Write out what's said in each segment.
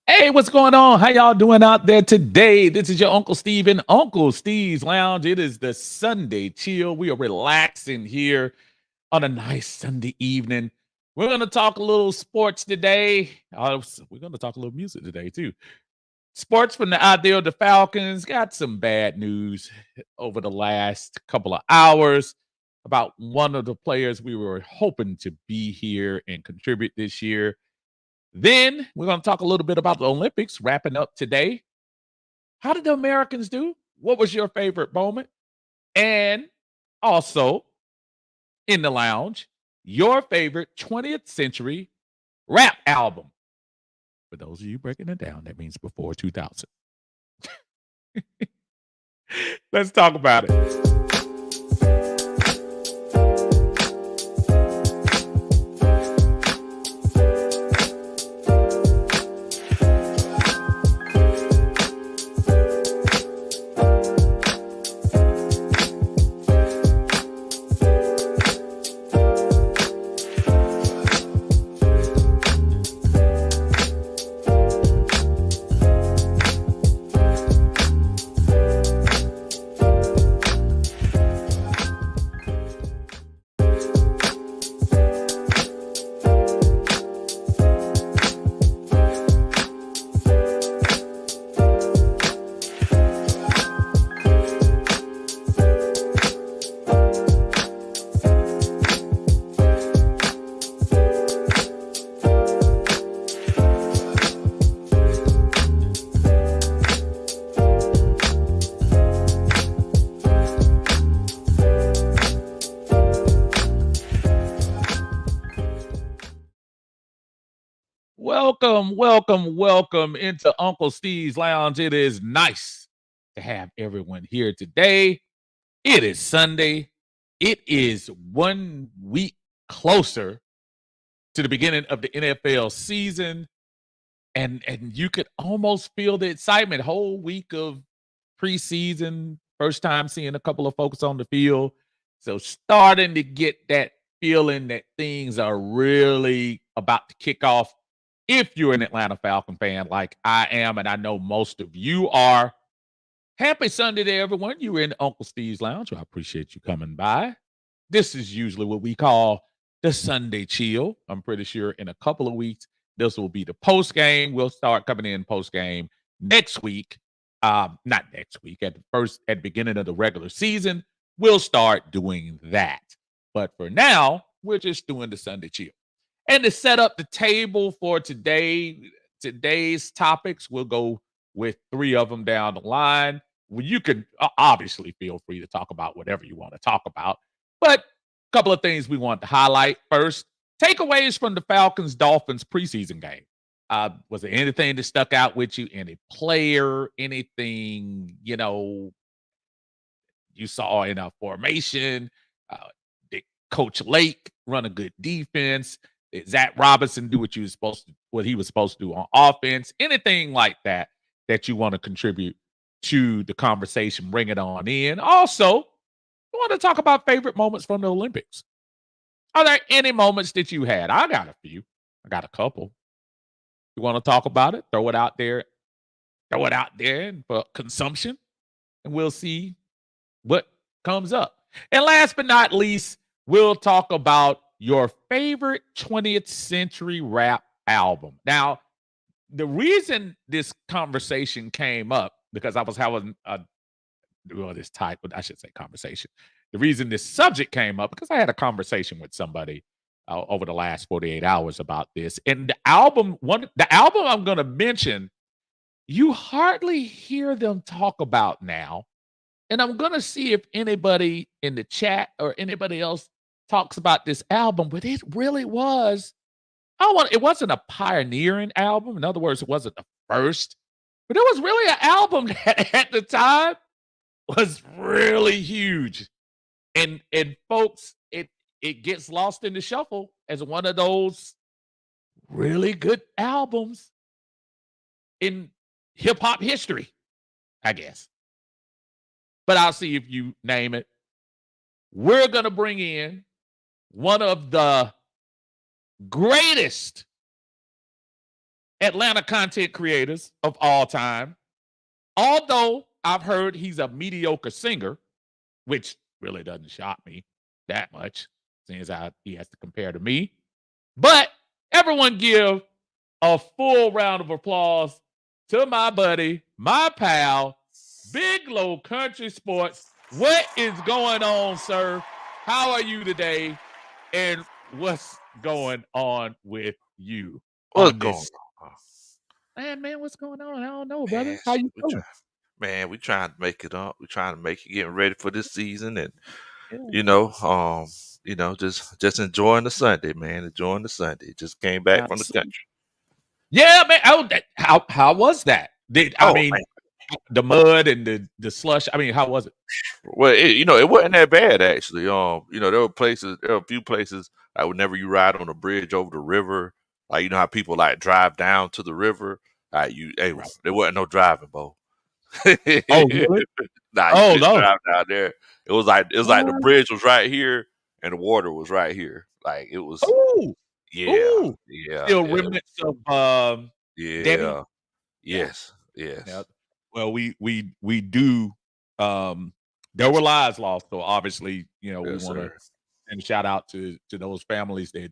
Hey, what's going on? How y'all doing out there today? This is your Uncle Steve in Uncle Steve's Lounge. It is the Sunday chill. We are relaxing here on a nice Sunday evening. We're going to talk a little sports today. We're going to talk a little music today, too. Sports from the idea of the Falcons got some bad news over the last couple of hours about one of the players we were hoping to be here and contribute this year. Then we're going to talk a little bit about the Olympics wrapping up today. How did the Americans do? What was your favorite moment? And also in the lounge, your favorite 20th century rap album. For those of you breaking it down, that means before 2000. Let's talk about it. Welcome into Uncle Steve's Lounge. It is nice to have everyone here today. It is Sunday. It is 1 week closer to the beginning of the NFL season. And you could almost feel the excitement. Whole week of preseason, first time seeing a couple of folks on the field. So starting to get that feeling that things are really about to kick off. If you're an Atlanta Falcon fan like I am, and I know most of you are, happy Sunday to everyone. You're in Uncle Steve's Lounge. I appreciate you coming by. This is usually what we call the Sunday chill. I'm pretty sure in a couple of weeks, this will be the post game. We'll start coming in post game next week. Not next week, at the beginning of the regular season, we'll start doing that. But for now, we're just doing the Sunday chill. And to set up the table for today's topics, we'll go with three of them down the line. Well, you can obviously feel free to talk about whatever you want to talk about. But a couple of things we want to highlight. First, takeaways from the Falcons-Dolphins preseason game. Was there anything that stuck out with you? Any player, anything, you saw in a formation? Did Coach Lake run a good defense? Did Zach Robinson do what he was supposed to do on offense? Anything like that you want to contribute to the conversation, bring it on in. Also, we want to talk about favorite moments from the Olympics. Are there any moments that you had? I got a few. I got a couple. You want to talk about it? Throw it out there. Throw it out there for consumption, and we'll see what comes up. And last but not least, we'll talk about your favorite 20th century rap album. Now, the reason this conversation came up, because I was having this type, but I should say conversation. The reason this subject came up, because I had a conversation with somebody over the last 48 hours about this. And the album I'm going to mention, you hardly hear them talk about now. And I'm going to see if anybody in the chat or anybody else talks about this album, but it really was. It wasn't a pioneering album. In other words, it wasn't the first, but it was really an album that at the time was really huge. And folks, it gets lost in the shuffle as one of those really good albums in hip hop history, I guess. But I'll see if you name it. We're going to bring in one of the greatest Atlanta content creators of all time. Although I've heard he's a mediocre singer, which really doesn't shock me that much, since he has to compare to me. But everyone give a full round of applause to my buddy, my pal, Big Low Kuntry Sports. What is going on, sir? How are you today? And what's going on with you? What's going on? Man, what's going on? I don't know, brother. Man, How you doing? we trying to make it up. We're trying to make it, getting ready for this season, and Yeah. just enjoying the Sunday, man. Enjoying the Sunday. Just came back from the country. Yeah, man. How was that? I mean, man, the mud and the slush. I mean, how was it? well, it wasn't that bad actually. There were a few places like whenever you ride on a bridge over the river, like you know how people like drive down to the river. Right, there wasn't no driving, Bo. Oh, really? Nah, you couldn't drive down there. It was like the bridge was right here and the water was right here. Like it was. Yeah. Still remnants of Debbie? Yes. Yeah. Well, we do. There were lives lost, so obviously, we want to send a shout out to those families that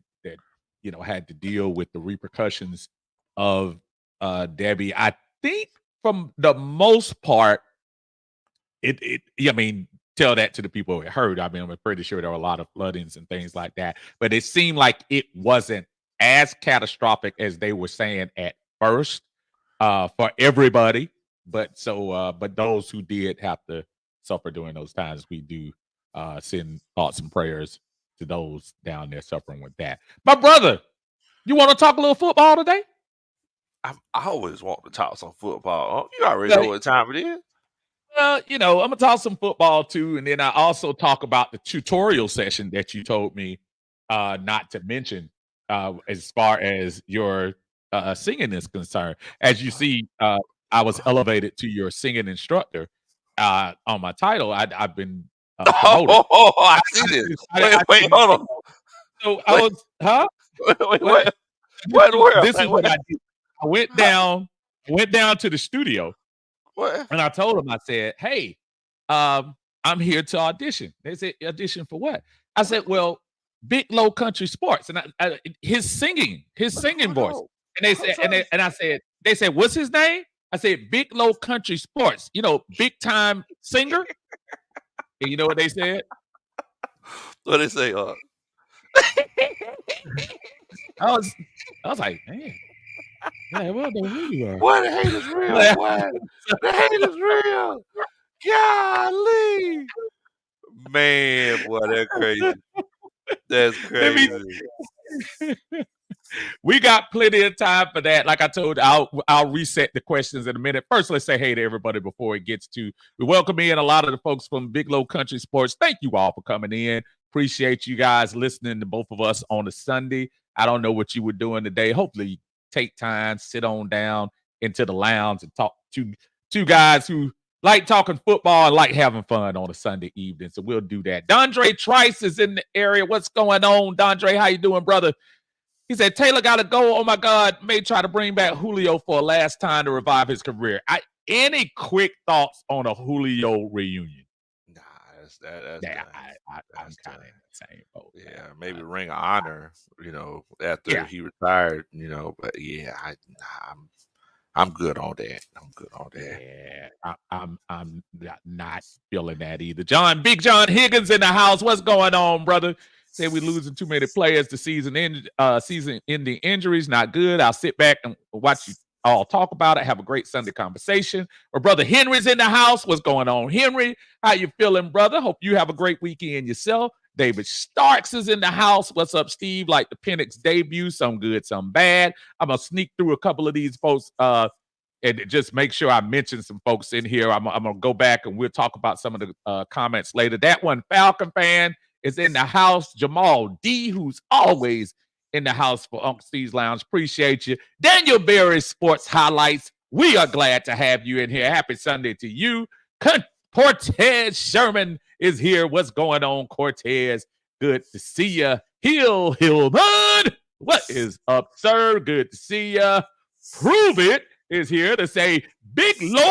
had to deal with the repercussions of Debbie. I think from the most part, I mean, tell that to the people who heard. I mean, I'm pretty sure there were a lot of floodings and things like that, but it seemed like it wasn't as catastrophic as they were saying at first for everybody. But those who did have to suffer during those times, we do send thoughts and prayers to those down there suffering with that. My brother, you want to talk a little football today? I always want to talk some football. You already know what time it is. Well, I'm gonna talk some football too, and then I also talk about the tutorial session that you told me not to mention as far as your singing is concerned. As you see, I was elevated to your singing instructor on my title. I've been promoted. I see this. Wait, hold on. So I was, huh? What? This is what I did. I went down to the studio. What? And I told him, I said, hey, I'm here to audition. They said, audition for what? I said, well, Big Low Kuntry Sports. And his singing voice. And they said, they said, what's his name? I said, Big Low Kuntry Sports, big time singer. And you know what they said? What they say? I was like, man. Yeah, well, they really are. Boy, the hate is real. Boy. The hate is real. Golly. Man, boy, that's crazy. That's crazy. We got plenty of time for that. Like I told you, I'll reset the questions in a minute. First, let's say hey to everybody before it gets to. We welcome in a lot of the folks from Big Low Kuntry Sports. Thank you all for coming in. Appreciate you guys listening to both of us on a Sunday. I don't know what you were doing today. Hopefully, take time, sit on down into the lounge and talk to two guys who like talking football and like having fun on a Sunday evening. So we'll do that. Dondre Trice is in the area. What's going on, Dondre? How you doing, brother? He said, Taylor got to go. Oh, my God. May try to bring back Julio for a last time to revive his career. Any quick thoughts on a Julio reunion? Nah, I'm kind of in the same boat. Yeah, maybe Ring of Honor, after he retired, but yeah, I'm good on that. Yeah, I'm not feeling that either. Big John Higgins in the house. What's going on, brother? Say we losing too many players to season-ending injuries. Not good. I'll sit back and watch you all talk about it. Have a great Sunday conversation. My brother Henry's in the house. What's going on, Henry? How you feeling, brother? Hope you have a great weekend yourself. David Starks is in the house. What's up, Steve? Like the Penix debut, some good, some bad. I'm gonna sneak through a couple of these folks and just make sure I mention some folks in here. I'm gonna go back and we'll talk about some of the comments later. That one Falcon fan is in the house. Jamal D, who's always in the house for Uncle Steve's Lounge. Appreciate you. Daniel Berry Sports Highlights. We are glad to have you in here. Happy Sunday to you. Cortez Sherman is here. What's going on, Cortez? Good to see you. Hillman. What is up, sir? Good to see you. Prove It is here to say Big Low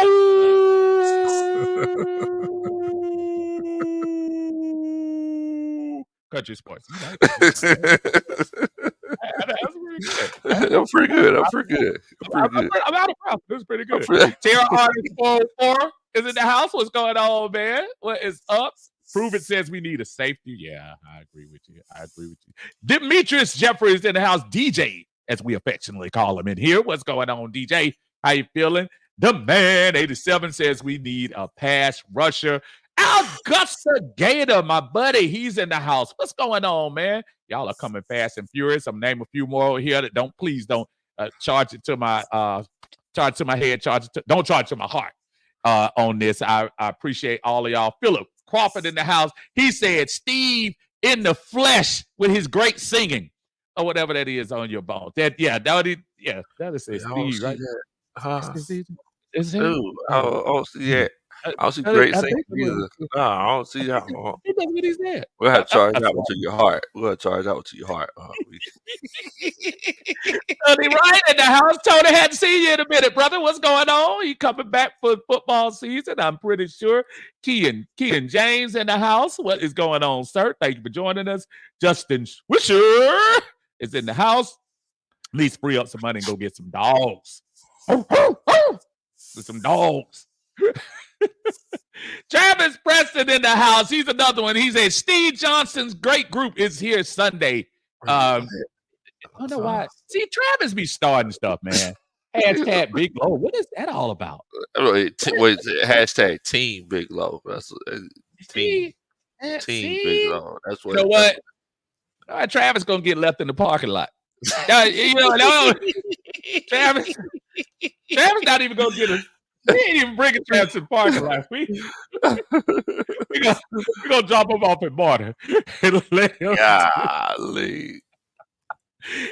Country Sports. You like that? That's pretty good. I'm pretty good. I'm pretty good. I'm pretty good. I'm out of breath. It was pretty good. pretty- Tara Artist 404 is in the house. What's going on, man? What is up? Prove It says we need a safety. Yeah, I agree with you. Demetrius Jeffrey is in the house. DJ, as we affectionately call him in here. What's going on, DJ? How you feeling? The Man 87 says we need a pass rusher. Augusta Gator, my buddy, he's in the house. What's going on, man? Y'all are coming fast and furious. I'm naming a few more over here that don't charge it to my head, don't charge it to my heart on this. I appreciate all of y'all. Philip Crawford in the house. He said Steve in the flesh with his great singing or whatever that is on your bone. That is Steve, right? Is he? Ooh, I don't see that. I don't see great singing either. No, I don't see that. That's what he said. We'll have to charge that one to your heart. Tony Ryan in the house. Tony, hadn't seen you in a minute, brother. What's going on? You coming back for football season? I'm pretty sure. Kean James in the house. What is going on, sir? Thank you for joining us. Justin Swisher is in the house. At least free up some money and go get some dogs. With some dogs. Travis Preston in the house. He's another one. He said Steve Johnson's great group is here Sunday. I don't know why. See, Travis be starting stuff, man. Hashtag Big Low. What is that all about? Hashtag Team Big Low. That's Team Big Low. That's what. You know what? All right, Travis gonna get left in the parking lot. Travis not even gonna get us. We ain't even bringing Travis to the parking lot. We gonna drop him off at Barter. Golly.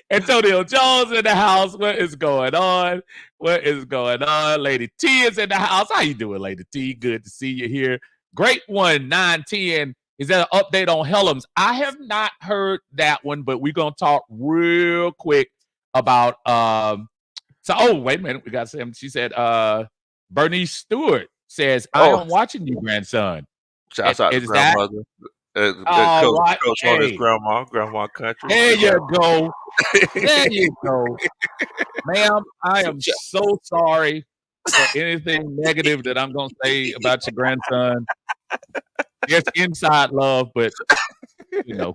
Antonio Jones in the house. What is going on? Lady T is in the house. How you doing, Lady T? Good to see you here. Great one, 910. Is that an update on Helms? I have not heard that one, but we're gonna talk real quick about wait a minute. We got some. She said Bernice Stewart says, I am watching you, grandson. Shouts out to grandmother. Coach on his grandma country. There you go. Ma'am, I am so sorry for anything negative that I'm going to say about your grandson. It's inside love, but, you know.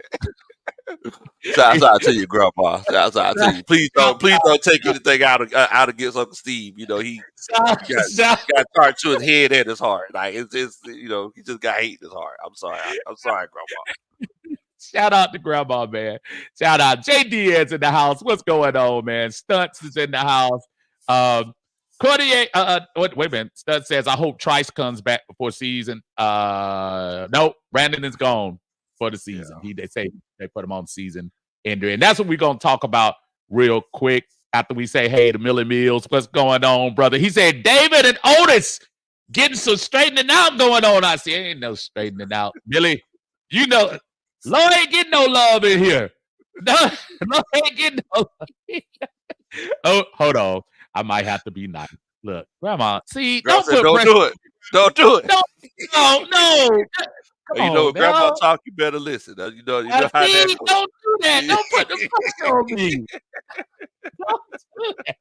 Shouts out to you, grandma. Shouts out to you. Please don't take anything out against Uncle Steve. You know, he got charged to his head and his heart. Like it's he just got hate in his heart. I'm sorry, grandma. Shout out to grandma, man. Shout out. JD is in the house. What's going on, man? Stunts is in the house. Cordier, wait a minute. Stunts says, I hope Trice comes back before season. No, Brandon is gone for the season. Yeah. They say they put him on season ender. And that's what we're going to talk about real quick after we say, hey, to Millie Mills, what's going on, brother? He said, David and Otis getting some straightening out going on. I said, ain't no straightening out. Millie, you know, Lo ain't getting no love in here. No, Lo ain't getting no love. Oh, hold on. I might have to be nice. Look, Grandma, see, don't do it. Don't do it. No. You know, when grandma talk, you better listen. You know how that goes. Don't do that. Don't put the pressure on me. Don't do that.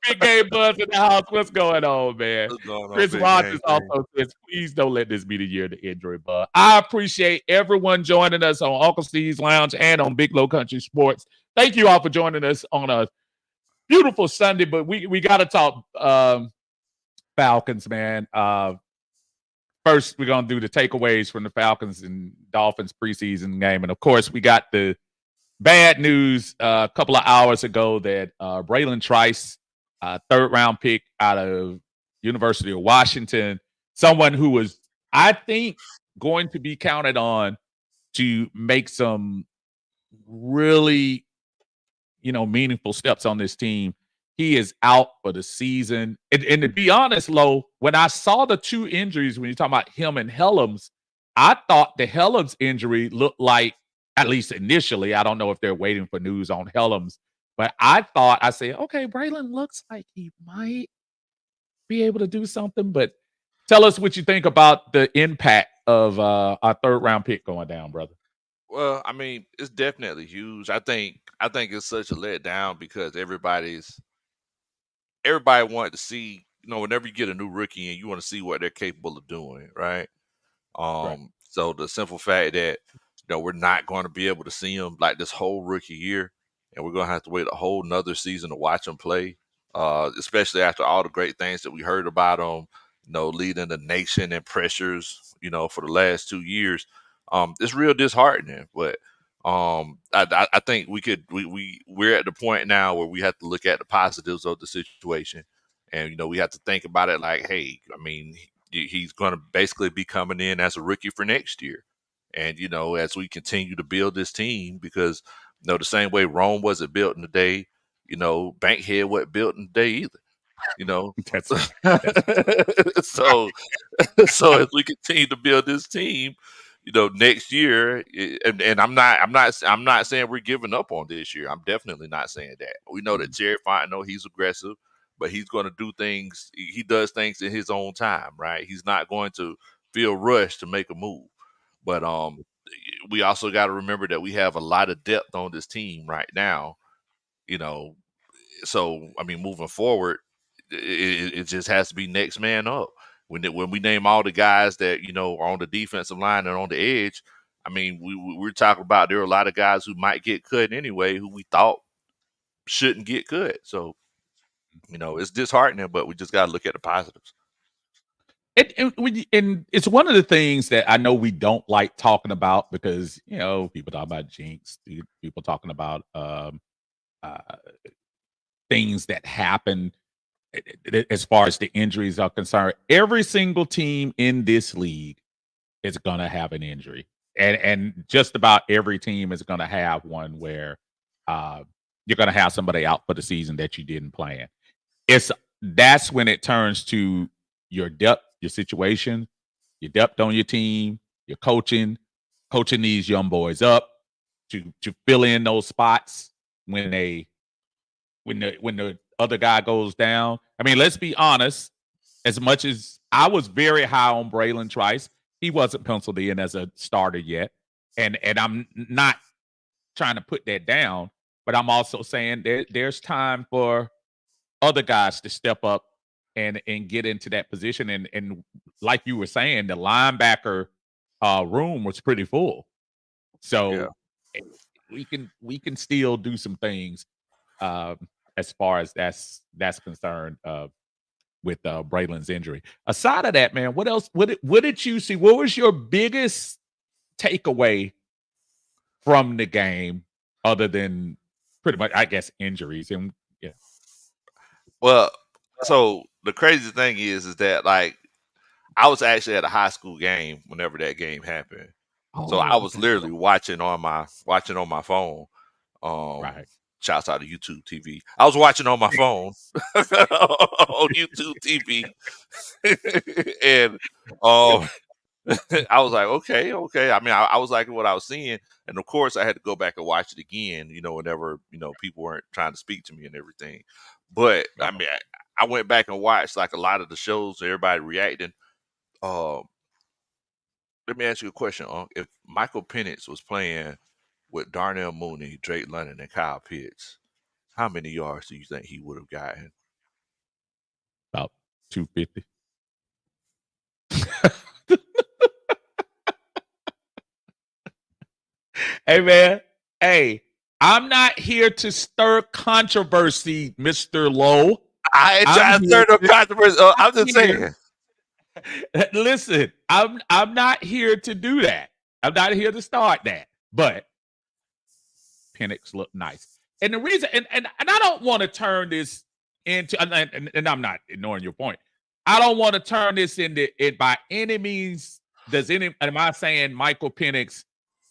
Big Game Buzz in the house. What's going on, man? Chris Rogers also says, please don't let this be the year of the injury bug. I appreciate everyone joining us on Uncle Steve's Lounge and on Big Low Kuntry Sports. Thank you all for joining us on a beautiful Sunday, but we got to talk Falcons, man. First, we're going to do the takeaways from the Falcons and Dolphins preseason game. And, of course, we got the bad news a couple of hours ago that Braylon Trice, third-round pick out of University of Washington, someone who was, I think, going to be counted on to make some really, meaningful steps on this team. He is out for the season. And to be honest, Lo, when I saw the two injuries, when you're talking about him and Helms, I thought the Helms injury looked like, at least initially, I don't know if they're waiting for news on Helms, But I said, okay, Braylon looks like he might be able to do something. But tell us what you think about the impact of our third round pick going down, brother. Well, I mean, it's definitely huge. I think it's such a letdown because everybody wanted to see, whenever you get a new rookie and you want to see what they're capable of doing, right? Right. So the simple fact that we're not going to be able to see him like this whole rookie year, and we're going to have to wait a whole nother season to watch him play. Especially after all the great things that we heard about him, leading the nation in pressures, for the last 2 years. It's real disheartening, but I think we're at the point now where we have to look at the positives of the situation, and we have to think about it like, hey, I mean, he's going to basically be coming in as a rookie for next year. And, as we continue to build this team, because, the same way Rome wasn't built in a day, Bankhead wasn't built in a day either, you know. That's right. So, so as we continue to build this team, next year, and I'm not saying we're giving up on this year. I'm definitely not saying that. We know that Jerry Fontenot, he's aggressive, but he's going to do things. He does things in his own time, right? He's not going to feel rushed to make a move. But we also got to remember that we have a lot of depth on this team right now. You know, so I mean, moving forward, it just has to be next man up. When we name all the guys that are on the defensive line and on the edge, I mean, we're talking about there are a lot of guys who might get cut anyway, who we thought shouldn't get cut. So it's disheartening, but we just got to look at the positives. And it's one of the things that I know we don't like talking about because people talk about jinx, people talking about uh, things that happen as far as the injuries are concerned. Every single team in this league is going to have an injury, and just about every team is going to have one where you're going to have somebody out for the season that you didn't plan. That's when it turns to your depth, your situation, your depth on your team, your coaching these young boys up to fill in those spots when the other guy goes down. I mean, let's be honest. As much as I was very high on Braylon Trice, he wasn't penciled in as a starter yet, and I'm not trying to put that down, but I'm also saying there's time for other guys to step up and get into that position. And like you were saying, the linebacker room was pretty full, so Yeah. we can still do some things as far as that's concerned with Braylon's injury. Aside of that, man, what else? What did you see? What was your biggest takeaway from the game, other than pretty much, I guess, injuries? And yeah, Well, so the crazy thing is that like I was actually at a high school game whenever that game happened. So I oh, was okay, literally watching on my phone. right. Shouts out to YouTube TV. I was watching on my phone on YouTube TV, and I was like, okay. I mean, I was liking what I was seeing, and of course, I had to go back and watch it again. Whenever people weren't trying to speak to me and everything. But I Uh-huh. mean, I went back and watched like a lot of the shows, everybody reacting. Um, Let me ask you a question. If Michael Penix was playing with Darnell Mooney, Drake London, and Kyle Pitts, how many yards do you think he would have gotten? About 250. Hey, man. Hey, I'm not here to stir controversy, Mr. Lowe. I ain't I'm trying to here stir no to, controversy. I'm I'm just here. saying. Listen, I'm not here to do that. I'm not here to start that. But Penix looked nice. And the reason, and I don't want to turn this into, and I'm not ignoring your point. I don't want to turn this into it by any means. Am I saying Michael Penix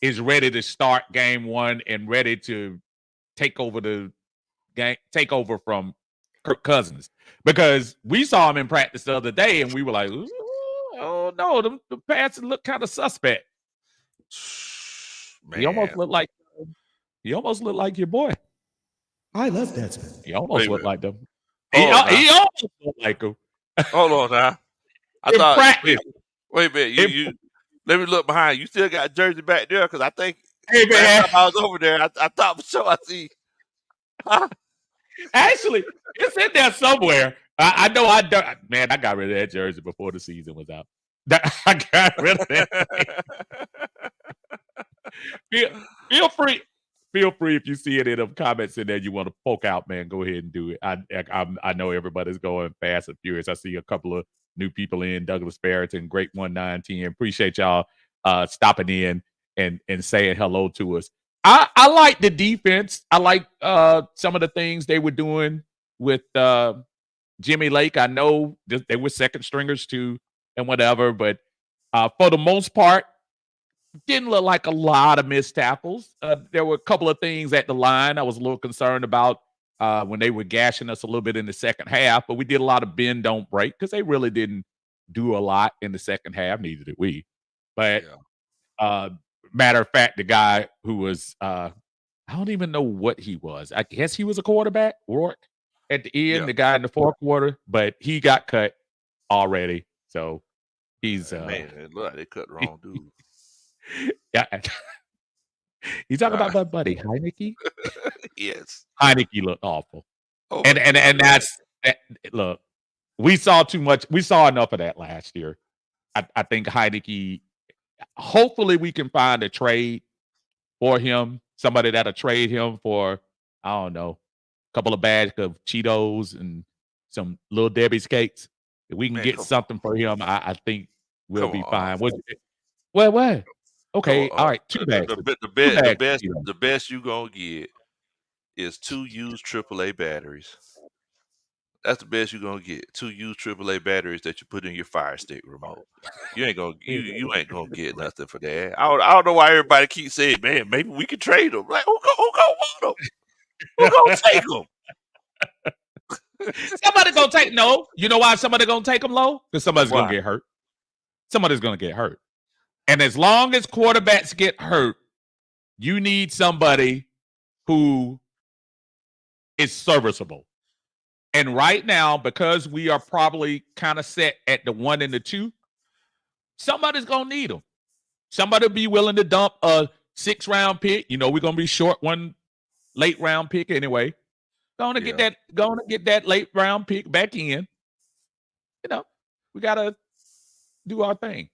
is ready to start game one and ready to take over the game, take over from Kirk Cousins? Because we saw him in practice the other day and we were like, oh no, the passes look kind of suspect. He almost Man, looked like your boy. I love Desmond. He almost Wait a looked minute. like them. Hold on now. He almost looked like him. Hold on now. I In thought. practice. Wait a minute. You. Let me look behind. You still got Jersey back there? Because I think Hey, man. last time I was over there, I thought for sure I see. Huh? Actually, it's in there somewhere. I know I don't. Man, I got rid of that jersey before the season was out. I got rid of that. Feel free. Feel free if you see any of them comments in there you want to poke out, man. Go ahead and do it. I know everybody's going fast and furious. I see a couple of new people in. Douglas Barrington, Great 1910. Appreciate y'all stopping in and saying hello to us. I like the defense. I like some of the things they were doing with Jimmy Lake. I know they were second stringers too and whatever, but for the most part, didn't look like a lot of missed tackles. There were a couple of things at the line I was a little concerned about when they were gashing us a little bit in the second half, but we did a lot of bend, don't break because they really didn't do a lot in the second half. Neither did we. But matter of fact, the guy who was, I don't even know what he was. I guess he was a quarterback, Rourke, at the end, the guy in the fourth quarter, but he got cut already. So he's. Man, it looked like they cut the wrong dude. Yeah. You talking about my buddy Heineke? Yes. Heineke looked awful. Oh, and that's look, we saw too much. We saw enough of that last year. I think Heineke, hopefully we can find a trade for him. Somebody that'll trade him for, I don't know, a couple of bags of Cheetos and some Little Debbie's cakes. If we can get something for him, I think we'll be fine. What? Okay, all right, 2 bags. The best you gonna get is 2 used AAA batteries. That's the best you're gonna get. 2 used AAA batteries that you put in your Fire Stick remote. You ain't gonna get nothing for that. I don't know why everybody keeps saying, man, maybe we can trade them. Like who gonna want them? Who gonna take them? Somebody gonna take You know why somebody gonna take them low? Because somebody's gonna get hurt. Somebody's gonna get hurt. And as long as quarterbacks get hurt, you need somebody who is serviceable. And right now, because we are probably kind of set at the 1 and the 2, somebody's going to need them. Somebody will be willing to dump a 6th-round pick. You know, we're going to be short 1 late-round pick anyway. Going to get that late-round pick back in. You know, we got to do our thing.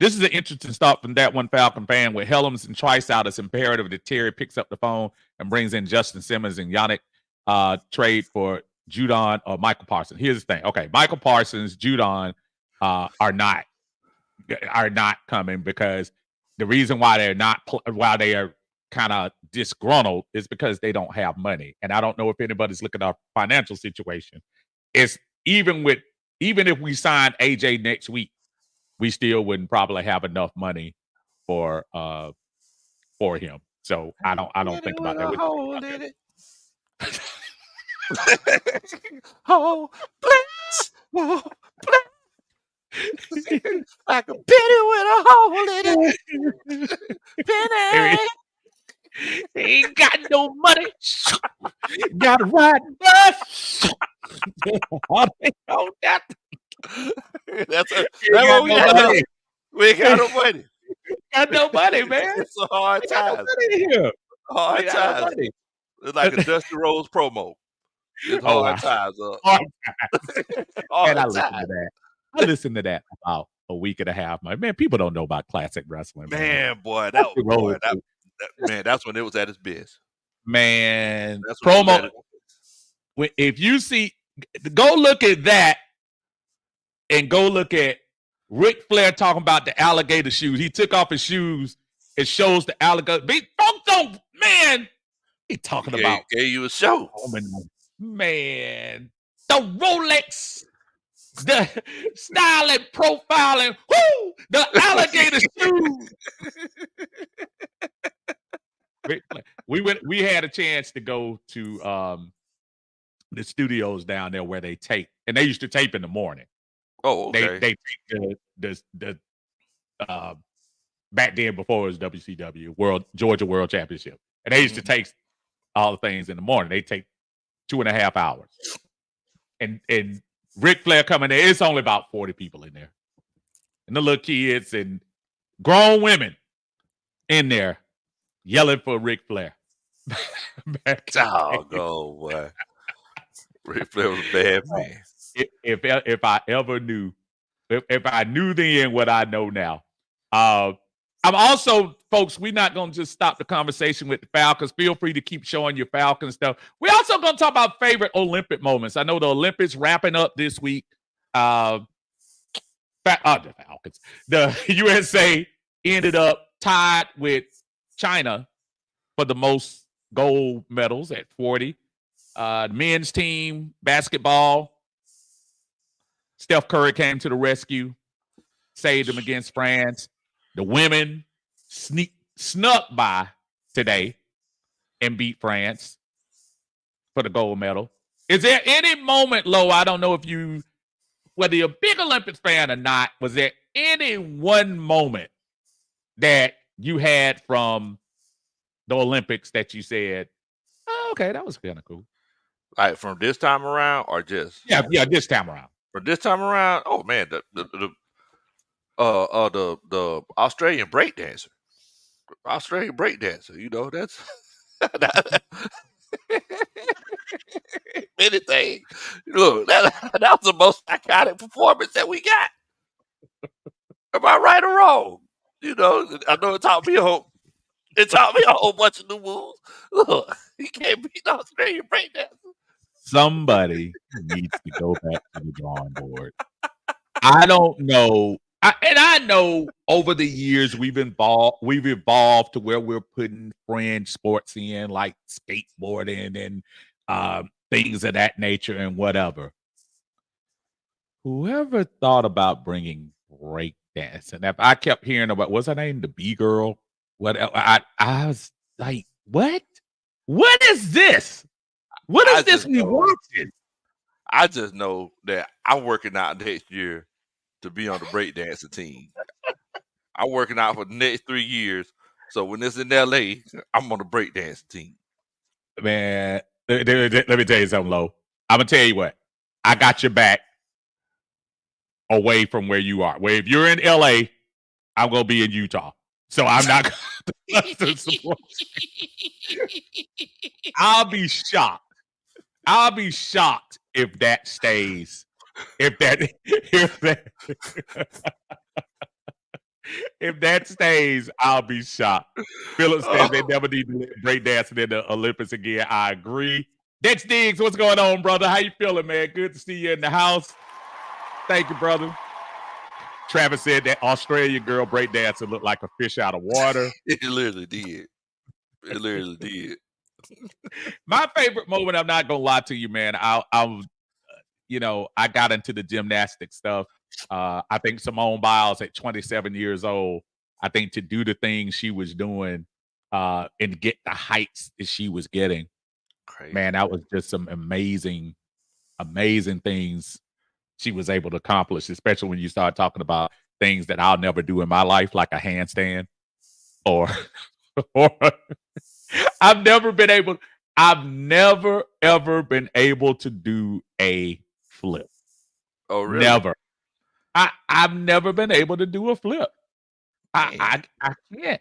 This is an interesting start from that one Falcon fan with Helms and Trice out. It's imperative that Terry picks up the phone and brings in Justin Simmons and Yannick trade for Judon or Michael Parsons. Here's the thing. Okay, Michael Parsons, Judon are not coming because the reason why why they are kind of disgruntled is because they don't have money. And I don't know if anybody's looking at our financial situation. It's even if we sign AJ next week, we still wouldn't probably have enough money for him. So I don't think about that. Oh, please. Like a penny with a hole in it. Penny. Ain't got no money. Got to ride bus. That's what we got. We ain't got no money. Got no money, man. It's a hard time. Hard times. It's like a Dusty Rose promo. It's hard times. And I listened to that. I listened to that about a week and a half. Man, people don't know about classic wrestling. Man, boy, that's when it was at its best. Man, promo. If you see, go look at that, and go look at Ric Flair talking about the alligator shoes. He took off his shoes. It shows the alligator. Folks don't, man. He talking about. Gave you a show. Man, the Rolex, the styling, profiling, the alligator shoes. We had a chance to go to the studios down there where they tape, and they used to tape in the morning. Oh, okay. They tape the back then before it was WCW Georgia World Championship, and they used to take all the things in the morning. They take 2.5 hours. And Ric Flair coming there, it's only about 40 people in there. And the little kids and grown women in there yelling for Ric Flair. Oh, no, boy. Ric Flair was a bad man. If I ever knew, if I knew then what I know now. I'm also, folks, we're not going to just stop the conversation with the Falcons. Feel free to keep showing your Falcons stuff. We're also going to talk about favorite Olympic moments. I know the Olympics wrapping up this week. The Falcons. The USA ended up tied with China for the most gold medals at 40. The men's team, basketball, Steph Curry came to the rescue, saved them against France. The women snuck by today and beat France for the gold medal. Is there any moment, Lo, I don't know if you, whether you're a big Olympics fan or not, was there any one moment that you had from the Olympics that you said, oh, okay, that was kind of cool? Like from this time around or just? Yeah, this time around. From this time around, oh, man, the Australian breakdancer. Australian breakdancer, you know, that's anything. Look, that was the most iconic performance that we got. Am I right or wrong? You know, I know it taught me a whole bunch of new moves. Look, you can't beat the Australian breakdancer. Somebody needs to go back to the drawing board. I don't know. I know over the years we've evolved to where we're putting fringe sports in, like skateboarding and things of that nature and whatever. Whoever thought about bringing break dance? And I kept hearing about, what's her name? The B girl? What? I was like, what? What is this? What is this we watching? I just know that I'm working out next year to be on the breakdancing team. I'm working out for the next 3 years. So when it's in LA, I'm on the breakdancing team. Man, let me tell you something, Lo. I'm gonna tell you what. I got your back away from where you are. Where if you're in LA, I'm gonna be in Utah. So I'm not gonna support you. I'll be shocked. I'll be shocked if that stays. If that stays, I'll be shocked. Phillips says they never need to break dancing in the Olympics again. I agree. Dex Diggs, what's going on, brother? How you feeling, man? Good to see you in the house. Thank you, brother. Travis said that Australian girl breakdancer looked like a fish out of water. It literally did. It literally did. My favorite moment, I'm not gonna lie to you, man. I got into the gymnastic stuff. I think Simone Biles at 27 years old, I think to do the things she was doing and get the heights that she was getting, Crazy. Man, that was just some amazing, amazing things she was able to accomplish, especially when you start talking about things that I'll never do in my life, like a handstand or I've never ever been able to do a flip. Oh, really? Never. I've never been able to do a flip. I can't.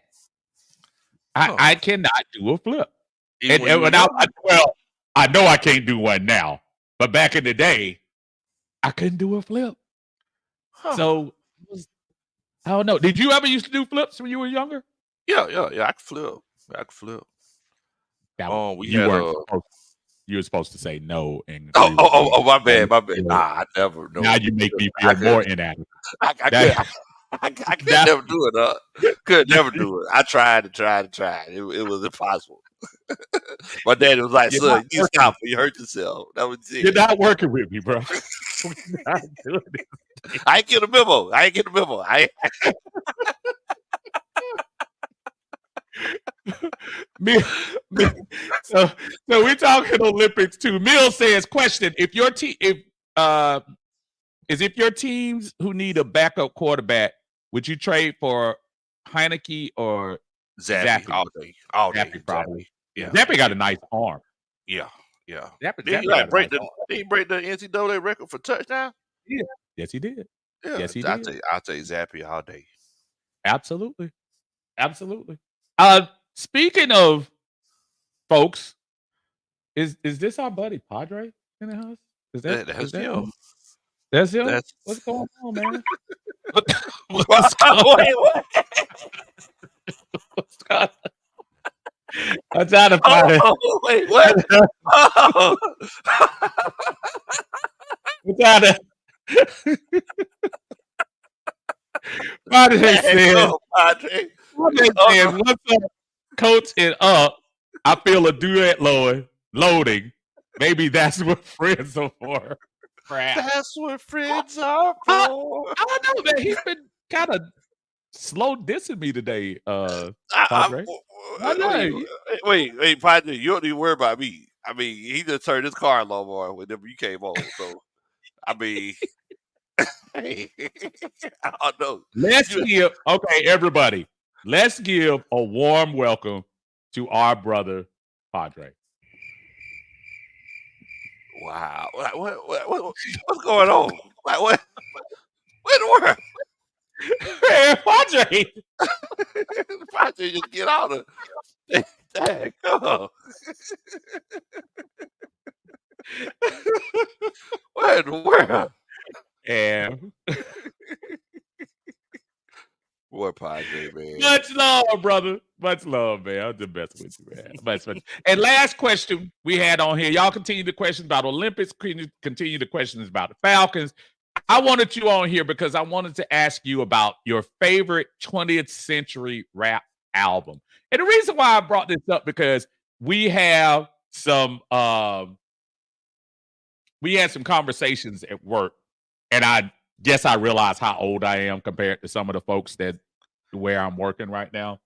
I cannot do a flip. I know I can't do one now, but back in the day, I couldn't do a flip. Huh. So I don't know. Did you ever used to do flips when you were younger? Yeah. I could flip. You were supposed to say no. And my bad. Nah, I never. No. Now you make me feel more inadequate. I could never do it. Could never do it. I tried. It was impossible. My daddy was like, "Son, you stop. You hurt yourself." That was it. You're not working with me, bro. Not doing it. I ain't get a memo. So we're talking Olympics too. Mill says, question: if your teams who need a backup quarterback, would you trade for Heineke or Zappy? All day. Zappy probably. Yeah, Zappy got a nice arm. Yeah, Yeah. Zappy Did he got a break nice the arm. did he break the NCAA record for touchdown? Yeah. Yes, he did. Yeah. Yes, he did. I'll take Zappy all day. Absolutely. Absolutely. Speaking of folks, is this our buddy Padre in the house? Is that him. him? That's him? That's What's going on, man? Wait, What's going what? what's going I'm trying to find it. Wait, what? Oh. I'm trying to Padre says, Padre. Padre says, what's up, coach and up? I feel a duet loading. Maybe that's what friends are for. Crap. That's what friends are for. I don't know, man. He's been kind of slow dissing me today, Padre. Wait, Padre, you don't need to worry about me. I mean, he just turned his car alarm on whenever you came on. So, I mean, I don't know. Everybody, let's give a warm welcome to our brother, Padre. Wow. What's going on? What in the world? Man, Padre. Padre, just get out of dang, come on. What in the world? And Boy, Padre, man. much love, brother. Much love, man. I'm the best with you, man. Best with you. And last question we had on here. Y'all continue the questions about Olympics. Continue the questions about the Falcons. I wanted you on here because I wanted to ask you about your favorite 20th century rap album. And the reason why I brought this up because we have some conversations at work, and I guess I realize how old I am compared to some of the folks where I'm working right now.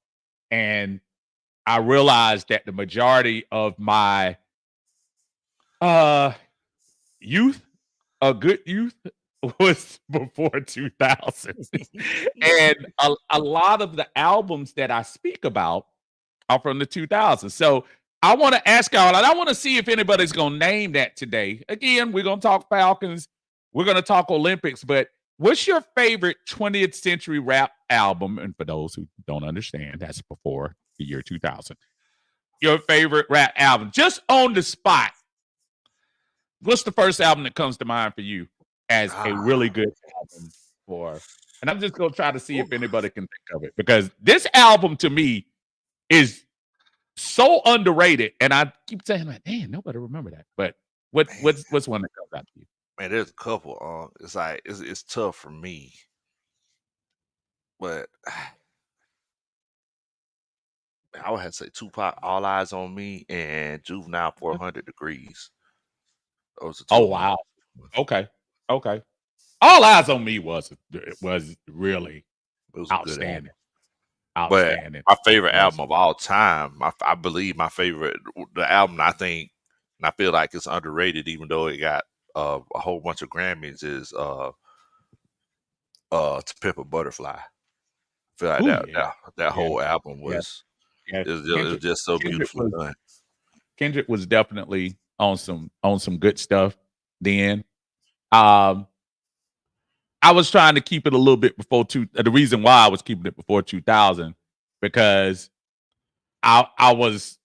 And I realized that the majority of my youth, a good youth, was before 2000. And a lot of the albums that I speak about are from the 2000s. So I want to ask y'all, and I want to see if anybody's going to name that today. Again, we're going to talk Falcons. We're going to talk Olympics. But what's your favorite 20th century rap album? And for those who don't understand, that's before the year 2000. Your favorite rap album, just on the spot. What's the first album that comes to mind for you as a really good album for? And I'm just going to try to see if anybody can think of it, because this album to me is so underrated, and I keep saying like, "Damn, nobody remember that." But what's one that comes out to you? Man, there's a couple. It's like it's tough for me, but I would have to say Tupac, All Eyes on Me, and Juvenile 400 Degrees. Those are two. Oh wow. Okay. All Eyes on Me was really outstanding. Outstanding. But my favorite album of all time, I believe my favorite, the album I think, and I feel like it's underrated, even though it got a whole bunch of Grammys, is To Pimp a Butterfly. I feel like that whole album was it was just so beautifully done. Kendrick was definitely on some good stuff then. I was trying to keep it a little bit before the reason why I was keeping it before 2000, because I was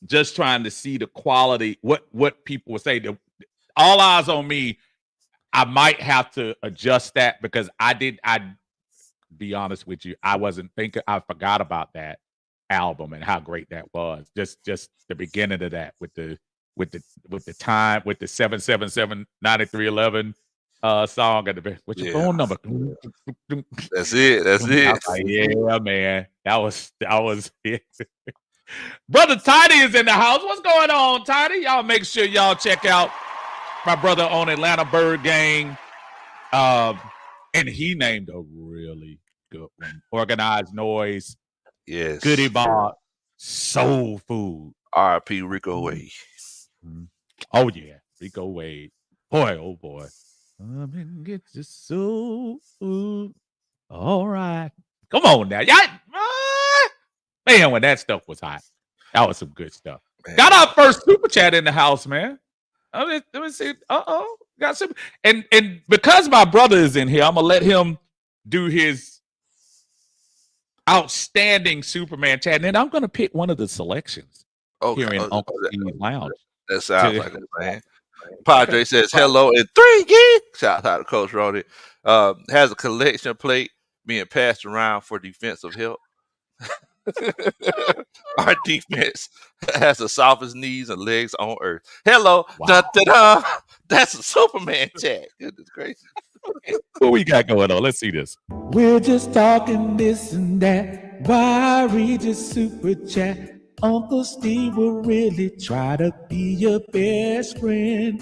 just trying to see the quality, what people would say. All Eyes on Me, I might have to adjust that, because I'd be honest with you, I wasn't thinking, I forgot about that album and how great that was. Just the beginning of that with the time, with the 777-9311 song at the back. What's your phone number? That's it. Like, yeah, man. That was it. Brother Tiny is in the house. What's going on, Tiny? Y'all make sure y'all check out my brother on Atlanta Bird Gang. And he named a really good one. Organized Noise. Yes. Goody Bob. Soul Food. R.I.P. Rico Wade. Oh yeah, Rico Wade. Boy, oh boy. Come and get your soul food. All right. Come on now. Man, when that stuff was hot. That was some good stuff. Man. Got our first super chat in the house, man. Let me see. Got some. And because my brother is in here, I'm gonna let him do his outstanding Superman chat, and then I'm gonna pick one of the selections here in Uncle Steve's Lounge. That sounds like a plan. Padre says hello in 3 gigs. Shout out to Coach Ronnie. Has a collection plate being passed around for defensive help. Our defense has the softest knees and legs on earth. Hello. Wow. Da, da, da. That's a Superman chat. Goodness gracious. What we got going on? Let's see this. We're just talking this and that. Why read your super chat? Uncle Steve will really try to be your best friend.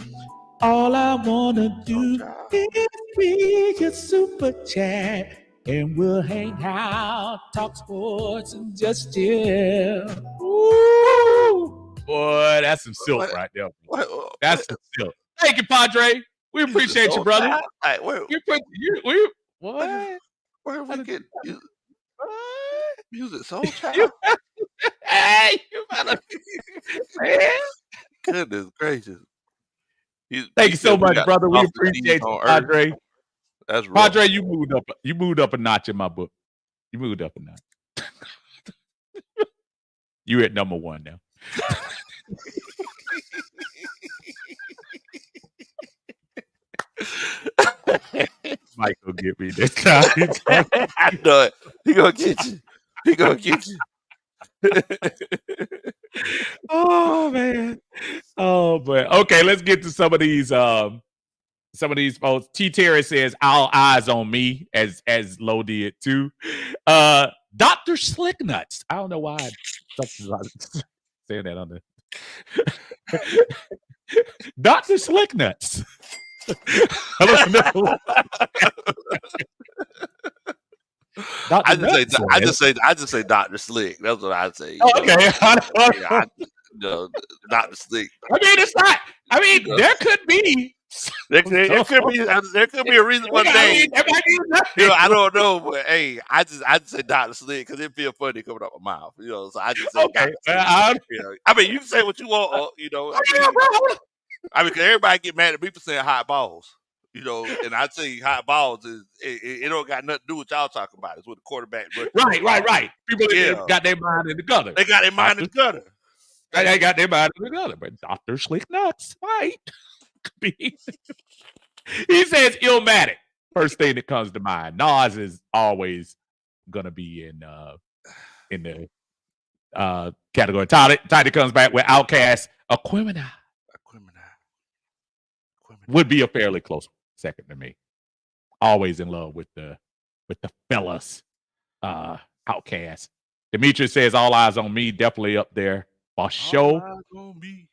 All I want to do is read your super chat. And we'll hang out, talk sports, and just chill. Ooh. Boy, that's some silk right there. That's some silk. Thank you, Padre. We appreciate you, brother. Where we get music soul child? Hey, you better, man. Goodness gracious. Thank you so much, brother. We appreciate you, Padre. That's rough. Padre, you moved up a notch in my book. You moved up a notch. You at number 1 now. Michael get me this time. I know it. He gonna get you. He gonna get you. Oh man. Oh boy. Okay, let's get to some of these folks. T. Terry says, "All eyes on me," as Low did too. Dr. Slicknuts. I don't know why I'm saying that on the Dr. Slicknuts. I don't know. I just say Dr. Slick. That's what I say. Oh, okay. Dr. Slick. I mean, it's not. I mean, there could be. There could be a reason one day. I don't know, but hey, I just say Dr. Slick because it feel funny coming out my mouth. So I just say okay. I mean, you can say what you want. I mean, cause everybody get mad at me for saying hot balls. And I tell you, hot balls is it don't got nothing to do with y'all talking about. It's with the quarterback. Right. People got their mind in the gutter. They got their mind in the gutter. They got their mind in the gutter. But Dr. Slick Nuts might be. He says Illmatic. First thing that comes to mind. Nas is always gonna be in the category. Tidy comes back with Outkast. Aquemini would be a fairly close second to me. Always in love with the fellas. Outkast. Demetrius says All Eyes on Me, definitely up there for sure. All eyes on me.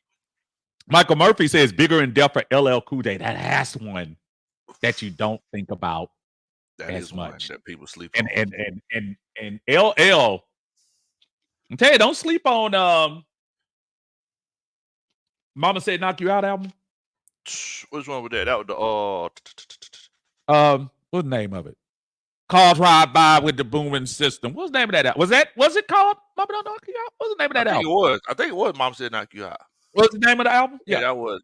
Michael Murphy says Bigger and Deaf for LL Cool J. That last one that you don't think about that as is much. That people sleep and, on. And LL. I'm telling you, don't sleep on Mama Said Knock You Out album. What's wrong with that? That was what's the name of it? Cars Ride By with the Booming System. What's the name of that album? Was it called Mama Don't Knock You Out? What's the name of that album? I think it was Mama Said Knock You Out. What's the name of the album? Yeah, that was.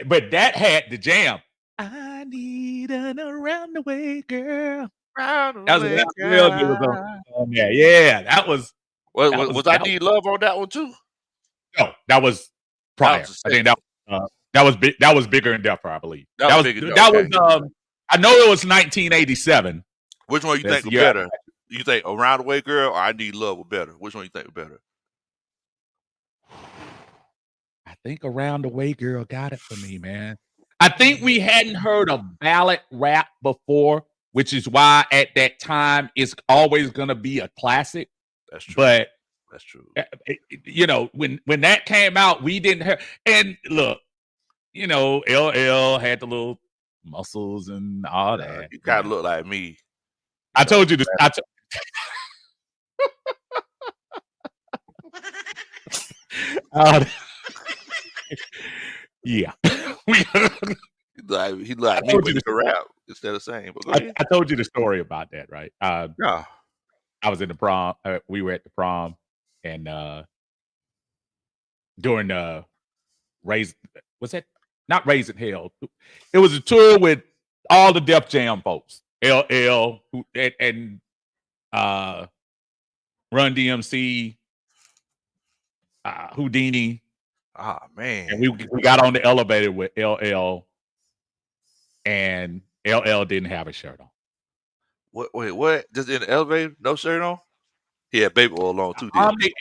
But that had the jam. I need an around the way girl. That was real good on there. Yeah, that was. Was I Need Love on that one too? No, that was prior. I think that was Bigger and Deafer, I believe. That was I know it was 1987. Which one you think was better? You think Around the Way Girl or I Need Love was better? Which one you think was better? I think Around the Way Girl got it for me, man. I think we hadn't heard a ballad rap before, which is why at that time it's always going to be a classic. That's true. But that's true. When that came out, we didn't hear. And look, LL had the little muscles and all that. You kind of look like me. I told you this. Yeah. He like me with the rap instead of saying. I told you the story about that, right? Yeah. I was in the prom. We were at the prom, and during the Was that not Raising Hell? It was a tour with all the Def Jam folks, LL and Run DMC, Houdini, Ah, man. and we got on the elevator with LL, and LL didn't have a shirt on. Wait, what? Just in the elevator? No shirt on? He had baby oil on too, didn't he? Omni,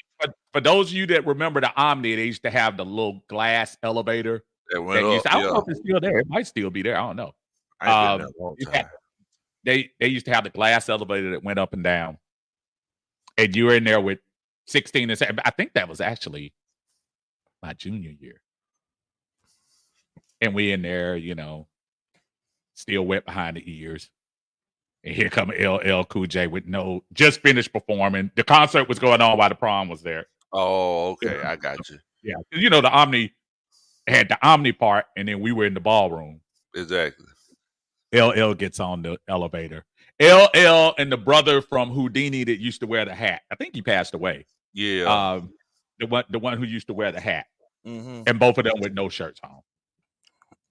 for those of you that remember the Omni, they used to have the little glass elevator That went that used up, to, I don't know if it's still there. It might still be there. I don't know. I ain't been there a long time. They used to have the glass elevator that went up and down, and you were in there with 16 and 7. I think that was actually my junior year, and we in there, you know, still wet behind the ears. And here come LL Cool J with just finished performing. The concert was going on while the prom was there. Oh, okay. I got you. Yeah. You know, the Omni had the Omni part, and then we were in the ballroom. Exactly. LL gets on the elevator. LL and the brother from Houdini that used to wear the hat. I think he passed away. Yeah. The one who used to wear the hat. Mm-hmm. And both of them with no shirts on.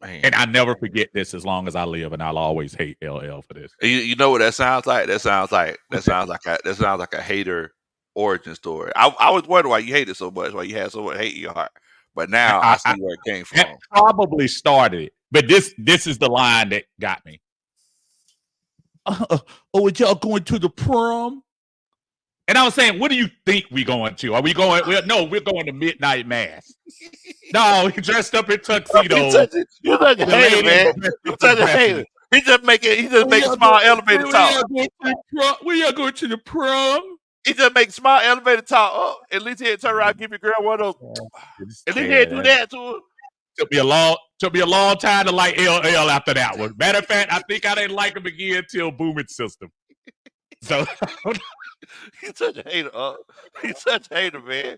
Man. And I never forget this as long as I live, and I'll always hate LL for this. You know what that sounds like? That sounds like a hater origin story. I was wondering why you hated so much, why you had so much hate in your heart. But now I see where it came from. That probably started it. But this is the line that got me. Oh, are y'all going to the prom? And I was saying, what do you think we going to? Are we going? No, we're going to midnight mass. No, he dressed up in tuxedos. You're such a hater, man. You're such a hater. He just make small elevator talk. We are going to the prom. He just make small elevator talk. Oh, at least he'd turn around and give your girl one of those. At least he'd do that to her. Took me a long time to like LL after that one. Matter of fact, I think I didn't like him again until Booming System. So he's such a hater. He's such a hater, man.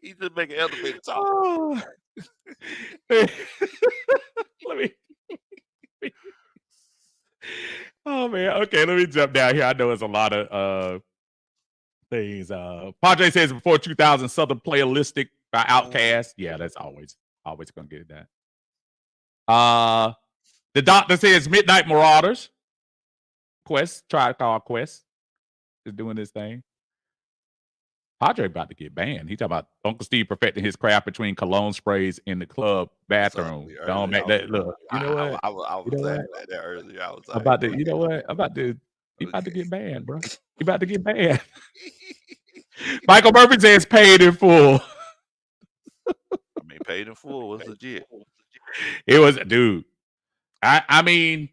He just make an elevator talk. Oh. Let me. Oh man. Okay, let me jump down here. I know it's a lot of things. Padre says before 2000 Southern Playalistic by Outkast. Yeah, that's always gonna get it done. The doctor says Midnight Marauders. Tribe Called Quest is doing this thing. Padre about to get banned. He talking about Uncle Steve perfecting his craft between cologne sprays in the club bathroom. Don't make that look. You know what? I was saying that earlier. I was like, about to. You know what? He about to get banned, bro. He about to get banned. Michael Murphy says paid in full. I mean, paid in full was legit. It was, dude. I mean,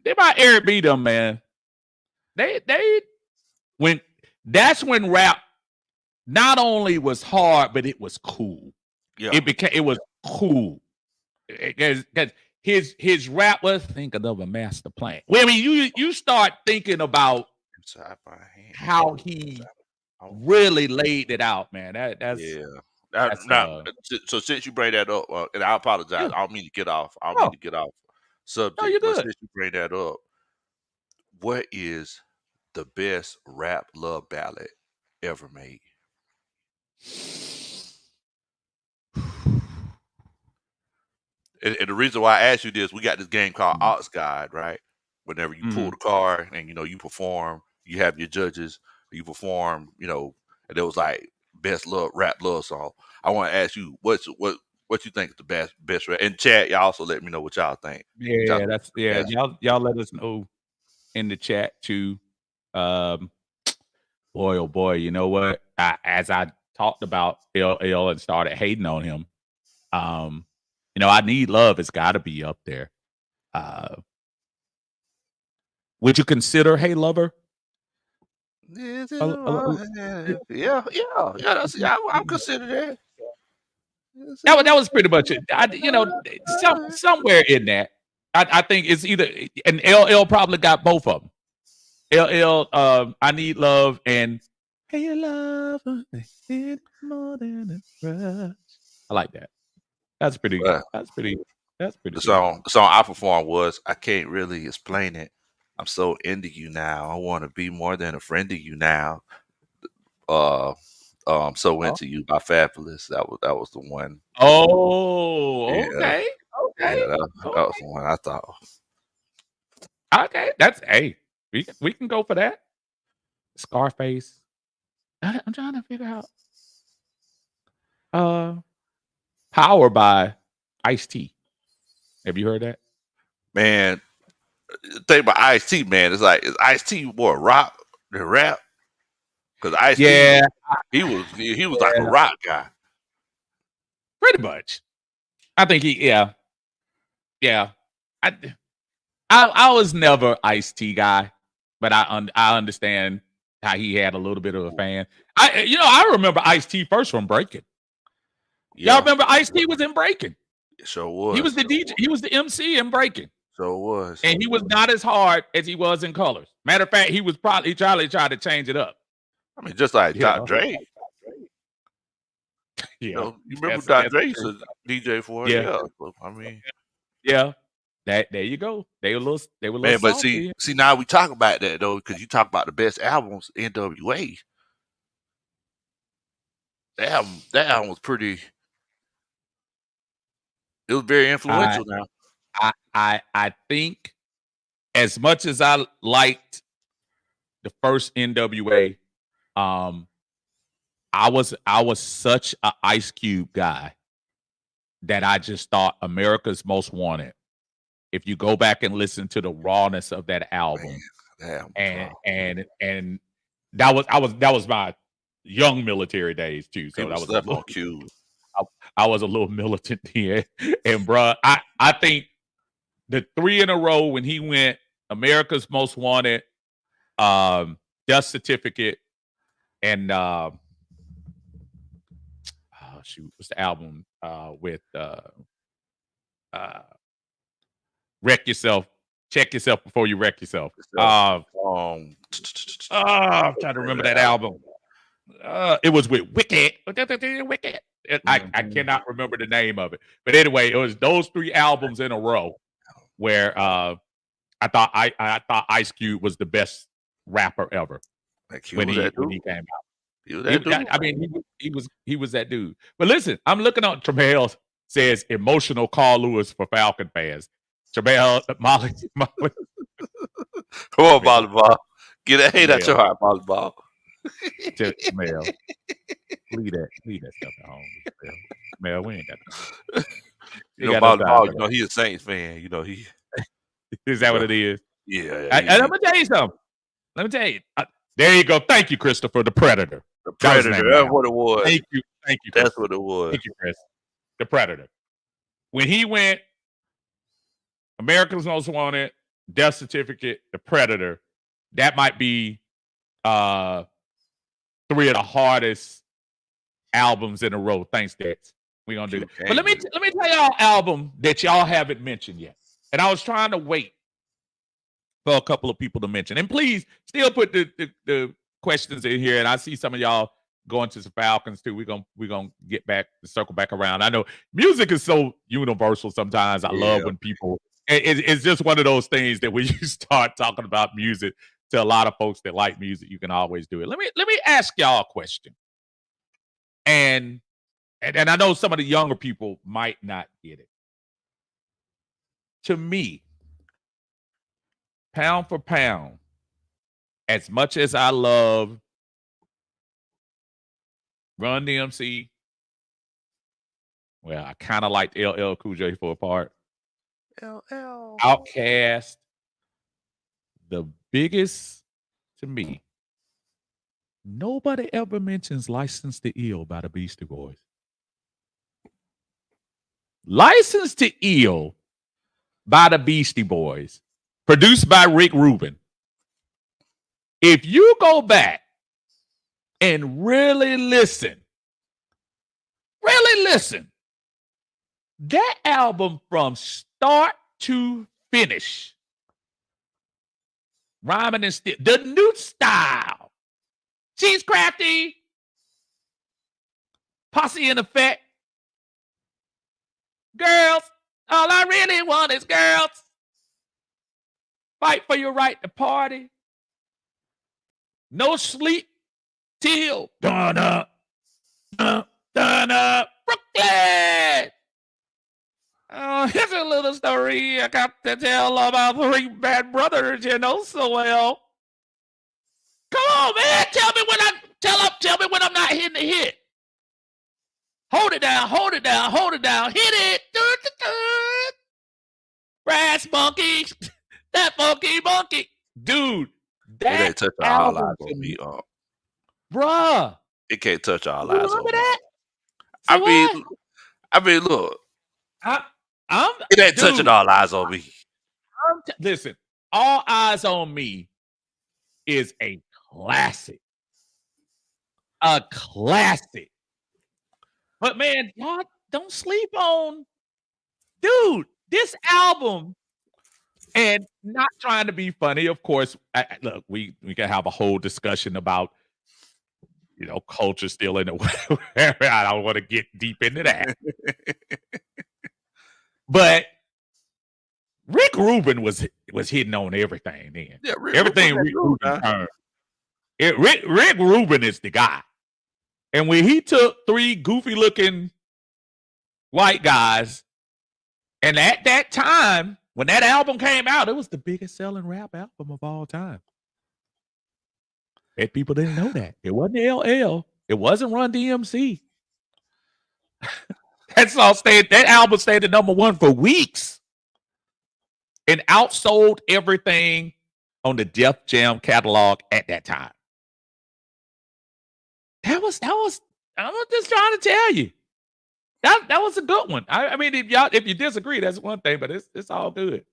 they might Eric B them, man. That's when rap not only was hard, but it was cool. Yeah, it was cool because his rap was thinking of a master plan. Well, I mean, you start thinking about how he really laid it out, man. That's so since you bring that up, and I apologize, I don't mean to get off. I don't mean to get off subject. No, you're good. But since you bring that up, what is the best rap love ballad ever made? And the reason why I asked you this, we got this game called Ox Guide, right? Whenever you pull the card and you perform, you have your judges, you perform, and it was like best rap love song. I want to ask you what you think is the best rap. In chat, y'all also let me know what y'all think. Y'all let us know in the chat too. Boy, oh boy, you know what? As I talked about LL and started hating on him, I Need Love has got to be up there. Would you consider Hey Lover? Yeah. I'll consider that. That was pretty much it. Somewhere in that, I think it's either, and LL probably got both of them. LL, I Need Love, and Hey Love, more than a crush. I like that. That's pretty good. That's pretty the song I performed was I Can't Really Explain It. I'm so into you now. I want to be more than a friend to you now. So Oh, Into You by Fabulous. That was the one. oh, Yeah, okay, yeah, okay, that was the one I thought. okay. That's we can go for that. Scarface. I'm trying to figure out. Uh, Power by Ice-T. Have you heard that? Man, the thing about Ice-T, man, it's like is Ice-T more rock than rap? Because Ice-T, Yeah, he was like a yeah, rock guy. pretty much. I think yeah. I I was never Ice-T guy, but I understand how he had a little bit of a fan. I remember Ice-T first from Breaking. Y'all Yeah, remember Ice-T was in Breaking. it sure He was was. the DJ. He was the MC in Breaking. Sure was. And he was not as hard as he was in Colors. Matter of fact, he was probably Charlie tried to change it up. I mean, just like You Dr. know? Dre. Yeah. You remember Dr. That's Dre used true. to DJ for it? Yeah. Yeah. So, I mean, Yeah. There you go. They were a little man, but see, salty. now we talk about that though, because you talk about the best albums, NWA. That album was pretty. It was very I influential. Now, I think as much as I liked the first NWA, um, I was such a Ice Cube guy that I just thought America's Most Wanted. If you go back and listen to the rawness of that album, man, that album was and raw. and that was my young military days too. So People that was a slept little on Cube. I was a little militant then. And bruh, I think the 3 in a row when he went America's Most Wanted, Death Certificate, and oh shoot, what's the album with Wreck Yourself, Check Yourself Before You Wreck Yourself. Um, I'm trying to remember that album. It was with Wicked. Wicked. I cannot remember the name of it. But anyway, it was those 3 albums in a row where I thought I thought Ice Cube was the best rapper ever when he came out. He was that dude. I mean, he was that dude. But listen, I'm looking on Tremel says emotional Carl Lewis for Falcon fans. Tremel, Molly. Come on, volleyball. Get a hate at your heart, volleyball. Tremel. Leave that stuff at home. Tremel, we ain't got that. You know, volleyball, you know, he a Saints fan. You know, he is that what it is? Yeah. And let me tell you something. Let me tell you. There you go. Thank you, Christopher, the Predator. The Predator. That's what it was. Thank you. That's what it was. Thank you, Chris. The Predator. When he went America's Most Wanted, Death Certificate, The Predator, that might be 3 of the hardest albums in a row. Thanks, Dex. We're gonna do that. But let me tell y'all an album that y'all haven't mentioned yet. And I was trying to wait for a couple of people to mention. And please still put the questions in here. And I see some of y'all going to the Falcons too. We're gonna get back, circle back around. I know music is so universal sometimes. I love when people it's just one of those things that when you start talking about music to a lot of folks that like music, you can always do it. Let me ask y'all a question. And I know some of the younger people might not get it. To me, pound for pound, as much as I love Run DMC, well, I kind of liked LL Cool J for a part. LL. Outkast, the biggest to me. Nobody ever mentions License to Ill by the Beastie Boys. License to Ill by the Beastie Boys, produced by Rick Rubin. If you go back and really listen, that album from start to finish, rhyming and still, the new style, She's Crafty, Posse in Effect, Girls, all I really want is girls, Fight for Your Right to Party, No Sleep Till Dawn Up, Brooklyn. Here's a little story I got to tell about 3 bad brothers you know so well. Come on, man. Tell me when I'm not hitting the hit. Hold it down, hold it down, hold it down. Hit it. Brass monkey. That funky monkey. Dude, It ain't that touch all album eyes to on me. me. Bruh. It can't touch all You eyes on remember me. that? Say what? I mean, look. I'm It ain't dude, touching all eyes on me. listen, All Eyes on Me is a classic. A classic. But man, y'all don't sleep on, dude, this album, and not trying to be funny, of course. Look, we can have a whole discussion about, culture still in it. I don't want to get deep into that. But Rick Rubin was hitting on everything then. Yeah, Everything Rick Rubin turned. Rick Rubin is the guy. And when he took 3 goofy-looking white guys, and at that time, when that album came out, it was the biggest selling rap album of all time. And people didn't know that. It wasn't LL. It wasn't Run DMC. That album stayed at #1 for weeks and outsold everything on the Def Jam catalog at that time. That was. I'm just trying to tell you. That was a good one. I mean, if you disagree, that's one thing, but it's all good.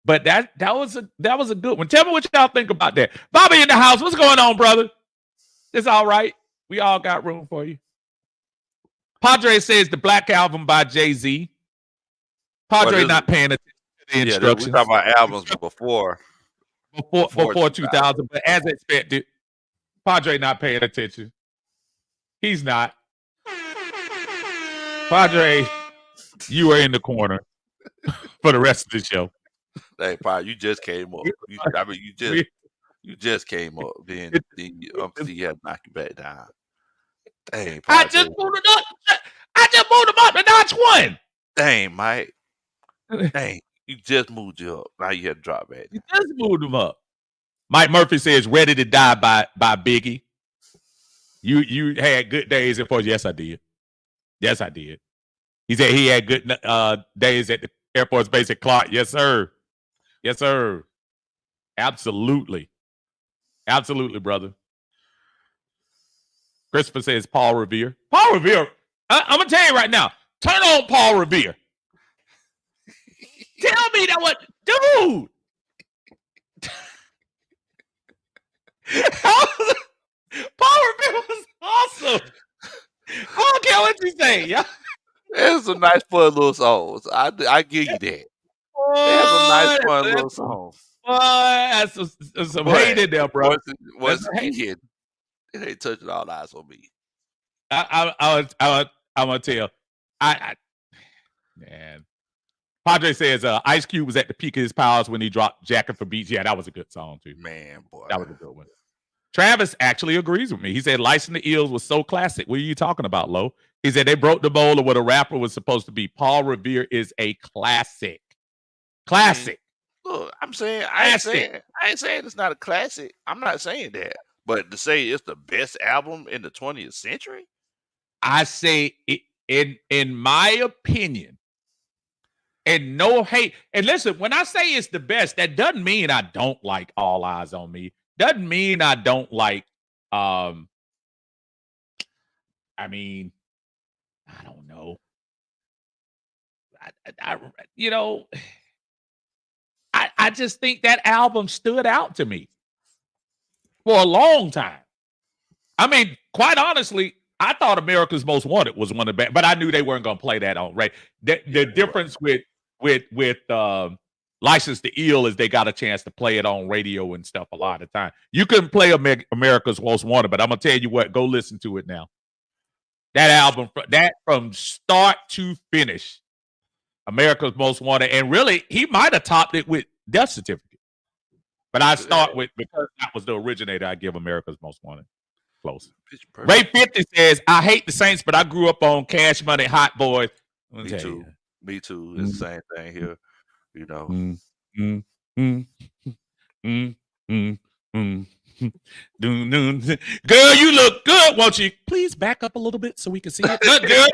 But that was a good one. Tell me what y'all think about that. Bobby in the house. What's going on, brother? It's all right. We all got room for you. Padre says the Black Album by Jay-Z. Padre not paying attention to the instructions. We talk about albums before 2000, but as expected, Padre not paying attention. He's not. Padre, you are in the corner for the rest of the show. Hey, Padre, you just came up. You just came up. Then you had to knock you back down. Dang, Padre. I just moved him up to notch 1. Dang, Mike. Dang, you just moved you up. Now you had to drop back. You just moved him up. Mike Murphy says, "Ready to Die" by Biggie. You had good days at Force. Yes, I did. Yes, I did. He said he had good days at the Air Force Base at Clark. Yes, sir. Yes, sir. Absolutely. Absolutely, brother. Christopher says Paul Revere. Paul Revere. I'm going to tell you right now. Turn on Paul Revere. Tell me that what. Dude. Paul Revere was awesome. I don't care what you say. Yeah. It's a nice fun little songs. I give you that. It's a nice fun little song. That's some hate in there, bro. Once it ain't touching all eyes on me. I'm gonna tell. Man. Padre says Ice Cube was at the peak of his powers when he dropped Jacket for Beats. Yeah, that was a good song too. Man, boy. That was a good one. Travis actually agrees with me. He said License to Ills was so classic. What are you talking about, Lo? He said they broke the mold of what a rapper was supposed to be. Paul Revere is a classic. Classic. Look, I'm saying I ain't saying it's not a classic. I'm not saying that. But to say it's the best album in the 20th century? I say in my opinion, and no hate. And listen, when I say it's the best, that doesn't mean I don't like All Eyes on Me. Doesn't mean I don't like I mean, I don't know. I just think that album stood out to me for a long time. I mean, quite honestly, I thought America's Most Wanted was one of the best, but I knew they weren't going to play that on right. The difference with License to Ill is they got a chance to play it on radio and stuff a lot of time. You couldn't play America's Most Wanted, but I'm gonna tell you what, go listen to it now. That album, that from start to finish, America's Most Wanted, and really, he might have topped it with Death Certificate. But I start with, because that was the originator, I give America's Most Wanted. Close. Picture perfect. Ray 50 says, I hate the Saints, but I grew up on Cash Money Hot Boys. Me too. Me too. It's the same thing here. You know. Girl, you look good. Won't you please back up a little bit so we can see it? Look, girl.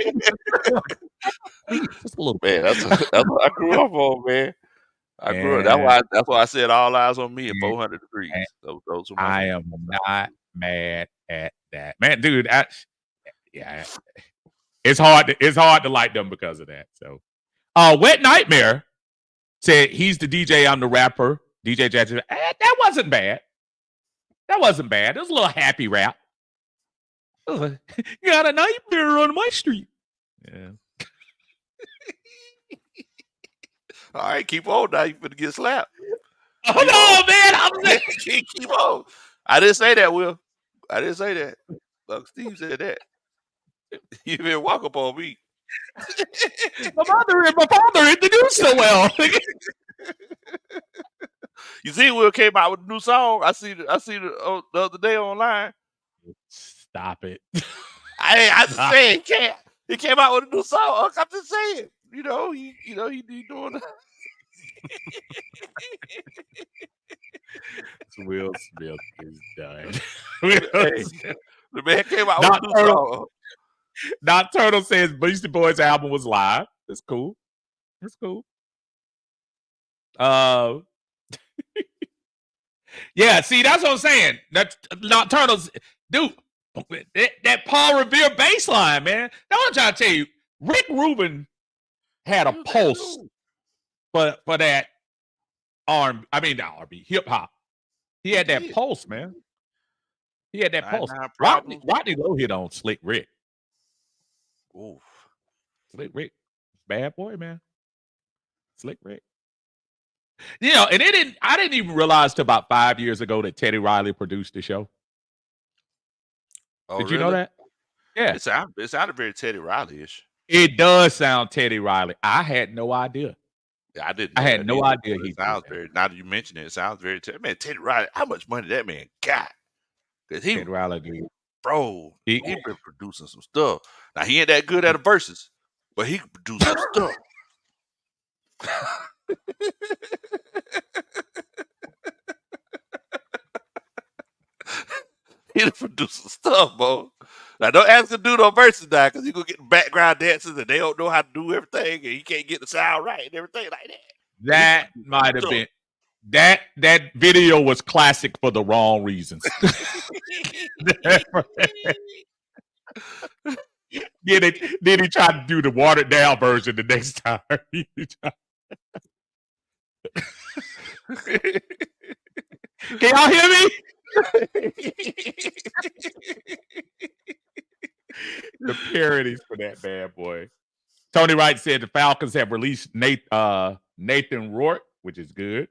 Please, just a little bit. Man, that's what I grew up on, man. I grew up. That's why I said all eyes on me at 400 degrees. Those were my I am not mad at that, man, dude. It's hard to like them because of that. So, Wet Nightmare said he's the DJ, I'm the rapper. DJ Jackson. That wasn't bad. That wasn't bad. It was a little happy rap. Got a nightmare on my street. Yeah. All right, keep on now. You're going to get slapped. Oh, no, man. Keep on. I didn't say that, Will. I didn't say that. Look, Steve said that. You didn't walk up on me. My mother and my father introduced so well. You see, Will came out with a new song. I see the other day online. Stop it. I just saying, he came out with a new song. I'm just saying. You know, he doing that. Will Smith is done. The man came out with a new song. Nocturnal says Beastie Boys album was live. That's cool. That's cool. Yeah, see, that's what I'm saying. That Nocturnals, dude, that Paul Revere bass line, man. That's what I'm trying to tell you. Rick Rubin had a pulse for that R&B, hip hop. He had that pulse, man. He had that pulse. Rodney Lowe hit on Slick Rick. Ooh. Slick Rick. Bad boy, man. Slick Rick. You know, and I didn't even realize till about 5 years ago that Teddy Riley produced the show. Oh, Did you know that? Yeah. It sounded very Teddy Riley-ish. It does sound Teddy Riley. I had no idea. Yeah, I didn't. I had no idea he sounds very. Now that you mention it, sounds very. Man, Teddy Riley. How much money that man got? Because Teddy Riley, dude. Bro, he been producing some stuff. Now he ain't that good at a verses, but he can produce some stuff. He done produce some stuff, bro. Now don't ask him to do no verses now, because he gonna get background dancers and they don't know how to do everything, and he can't get the sound right and everything like that. That might have been that video was classic for the wrong reasons. Then he tried to do the watered down version the next time. Can y'all hear me? The parodies for that bad boy. Tony Wright said the Falcons have released Nathan Rourke, which is good.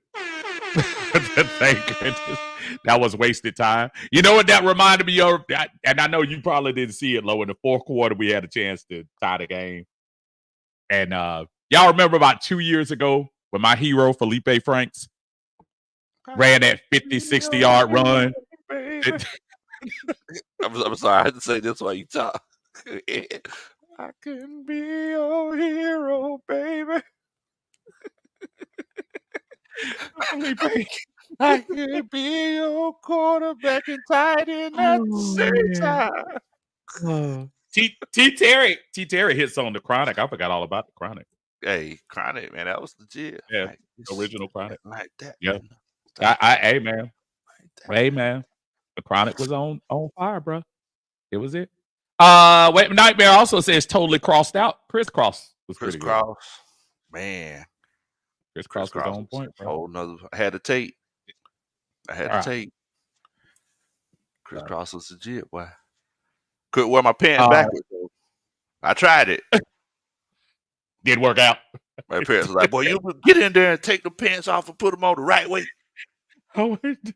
Thank goodness. That was wasted time. You know what that reminded me of? And I know you probably didn't see it, Low. In the fourth quarter, we had a chance to tie the game. And y'all remember about 2 years ago when my hero, Felipe Franks, ran that 50, 60-yard run? I'm sorry. I had to say this while you talk. I can be your hero, baby. I can be your quarterback and tight end at the same time. T. Terry hits on the Chronic. I forgot all about the Chronic. Hey, Chronic, man, that was legit. Yeah, original Chronic. Like that. Yeah. Hey, man. Hey, man. The Chronic was on fire, bro. It was it. Wait, Nightmare also says totally crossed out. Chris Cross was pretty good. Man. Chris Cross was on point, bro. I had to take. Chris Cross was legit, boy. Couldn't wear my pants backwards, though. I tried it. Didn't work out. My parents were like, boy, you get in there and take the pants off and put them on the right way. I want to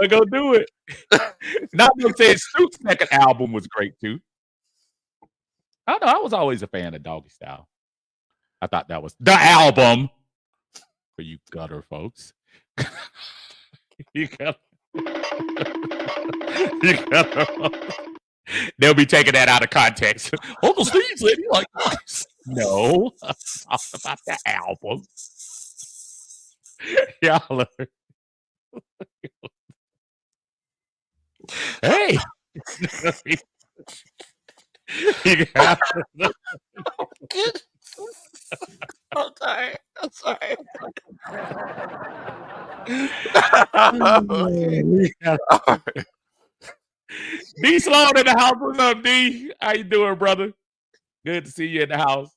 go do it. Not to say Snoop's second album was great too. I don't know. I was always a fan of Doggy Style. I thought that was the album for you gutter folks. You got. They'll be taking that out of context. Uncle Steve said he like this. No, I'm talking about the album. Y'all are... Hey. I'm sorry. I'm sorry. D Sloan in the house. What's up, D? How you doing, brother? Good to see you in the house.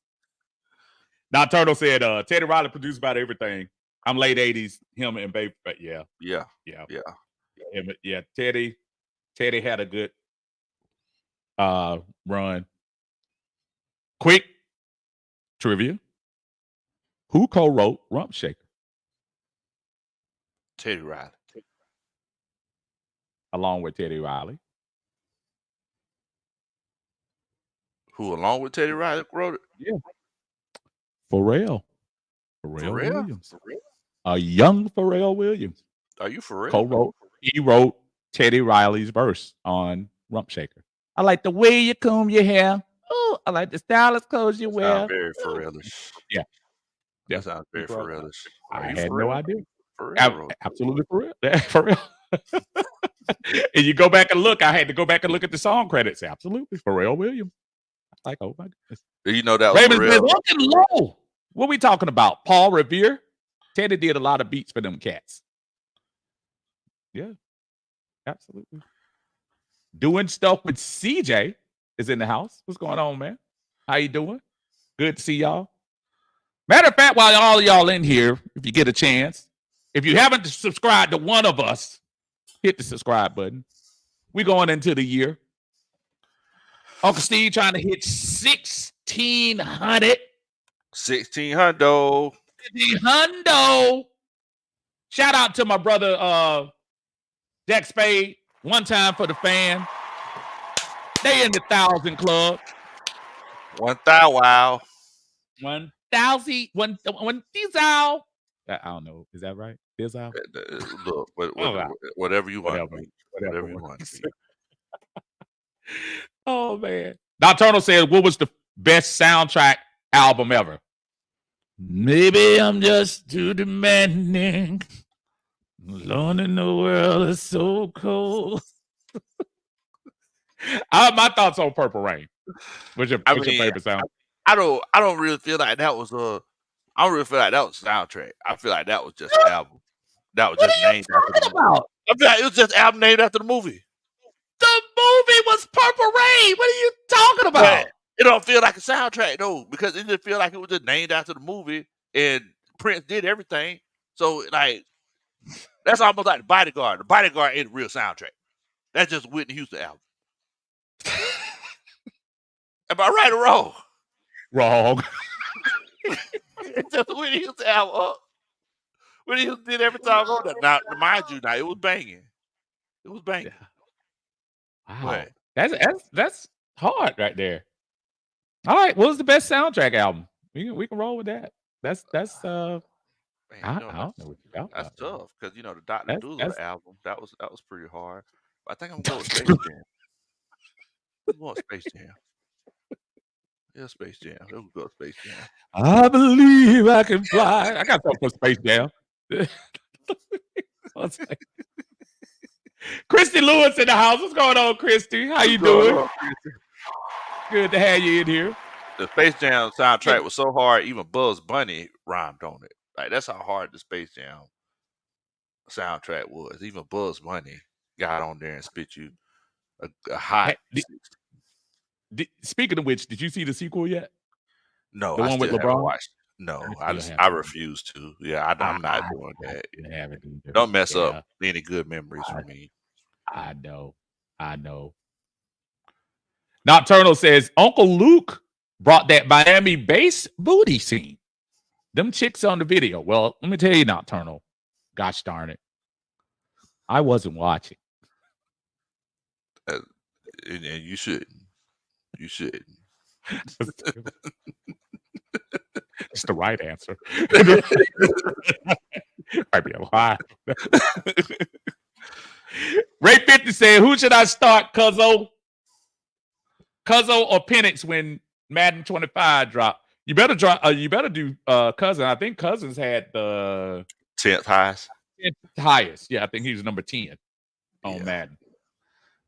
Nocturnal said Teddy Riley produced about everything. I'm late 80s, him and Baby, but yeah. Teddy had a good run. Quick trivia. Who co-wrote Rump Shaker? Teddy Riley. Along with Teddy Riley. Who along with Teddy Riley wrote it? Yeah. Pharrell Williams. A young Pharrell Williams. Are you for real? Co-wrote. He wrote Teddy Riley's verse on Rump Shaker. I like the way you comb your hair. Oh, I like the stylish clothes you wear. Sounds very Pharrellish. Yeah. That sounds very Pharrellish. I had no idea. Pharrell absolutely for real. And you go back and look. I had to go back and look at the song credits. Absolutely. Pharrell Williams. Like, oh my goodness. You know that was Raymond says, looking low. What we talking about? Paul Revere? Teddy did a lot of beats for them cats. Yeah. Absolutely. Doing stuff with CJ is in the house. What's going on, man? How you doing? Good to see y'all. Matter of fact, while all y'all in here, if you get a chance, if you haven't subscribed to one of us, hit the subscribe button. We going into the year. Uncle Steve trying to hit 1,600. 1,600. Shout out to my brother Jack Spade. One time for the fan. They in the 1,000 club. 1,000. Wow. 1,000. 1,000. I don't know. Is that right? Look, whatever you want. Whatever you want. Oh man. Nocturnal said, what was the best soundtrack album ever? Maybe I'm just too demanding. Alone in the world is so cold. My thoughts on Purple Rain. What's your favorite sound? I don't really feel like that was I don't really feel like that was soundtrack. I feel like that was just an album. That was just named after the movie. I feel like it was just an album named after the movie. The movie was Purple Rain. What are you talking about? But it don't feel like a soundtrack though, because it just feel like it was just named after the movie, and Prince did everything. So like, that's almost like The Bodyguard. The Bodyguard ain't a real soundtrack. That's just Whitney Houston album. Am I right or wrong? Wrong. It's just Whitney Houston album. Whitney Houston did every time on that. Now, mind you, it was banging. It was banging. Wow. That's hard right there. All right, what was the best soundtrack album? We can roll with that. That's man, I don't know what you got. That's tough because the Dr. Doolittle album that was pretty hard. But I think I'm going with Space Jam. I'm going with Space Jam. Yeah, Space Jam. Let's go Space Jam. I believe I can fly. I got something for Space Jam. Christy Lewis in the house. What's going on, Christy? How you doing? Good to have you in here. The Space Jam soundtrack was so hard, even Bugs Bunny rhymed on it. Like, that's how hard the Space Jam soundtrack was. Even Bugs Bunny got on there and spit you a hot. Speaking of which, did you see the sequel yet? No, the one with LeBron. No, I refuse to. Yeah, I'm not doing that. Don't mess up any good memories for me. I know. Nocturnal says Uncle Luke brought that Miami bass booty scene. Them chicks on the video. Well, let me tell you, Nocturnal. Gosh darn it. I wasn't watching. And you shouldn't. You shouldn't. It's the right answer. Might be a lie. Ray 50 said, "Who should I start, Cuzzo or Penix when Madden 25 drop? You better drop. You better do Cousin. I think Cousins had the 10th highest. 10th highest. Yeah, I think he was number 10 on Madden.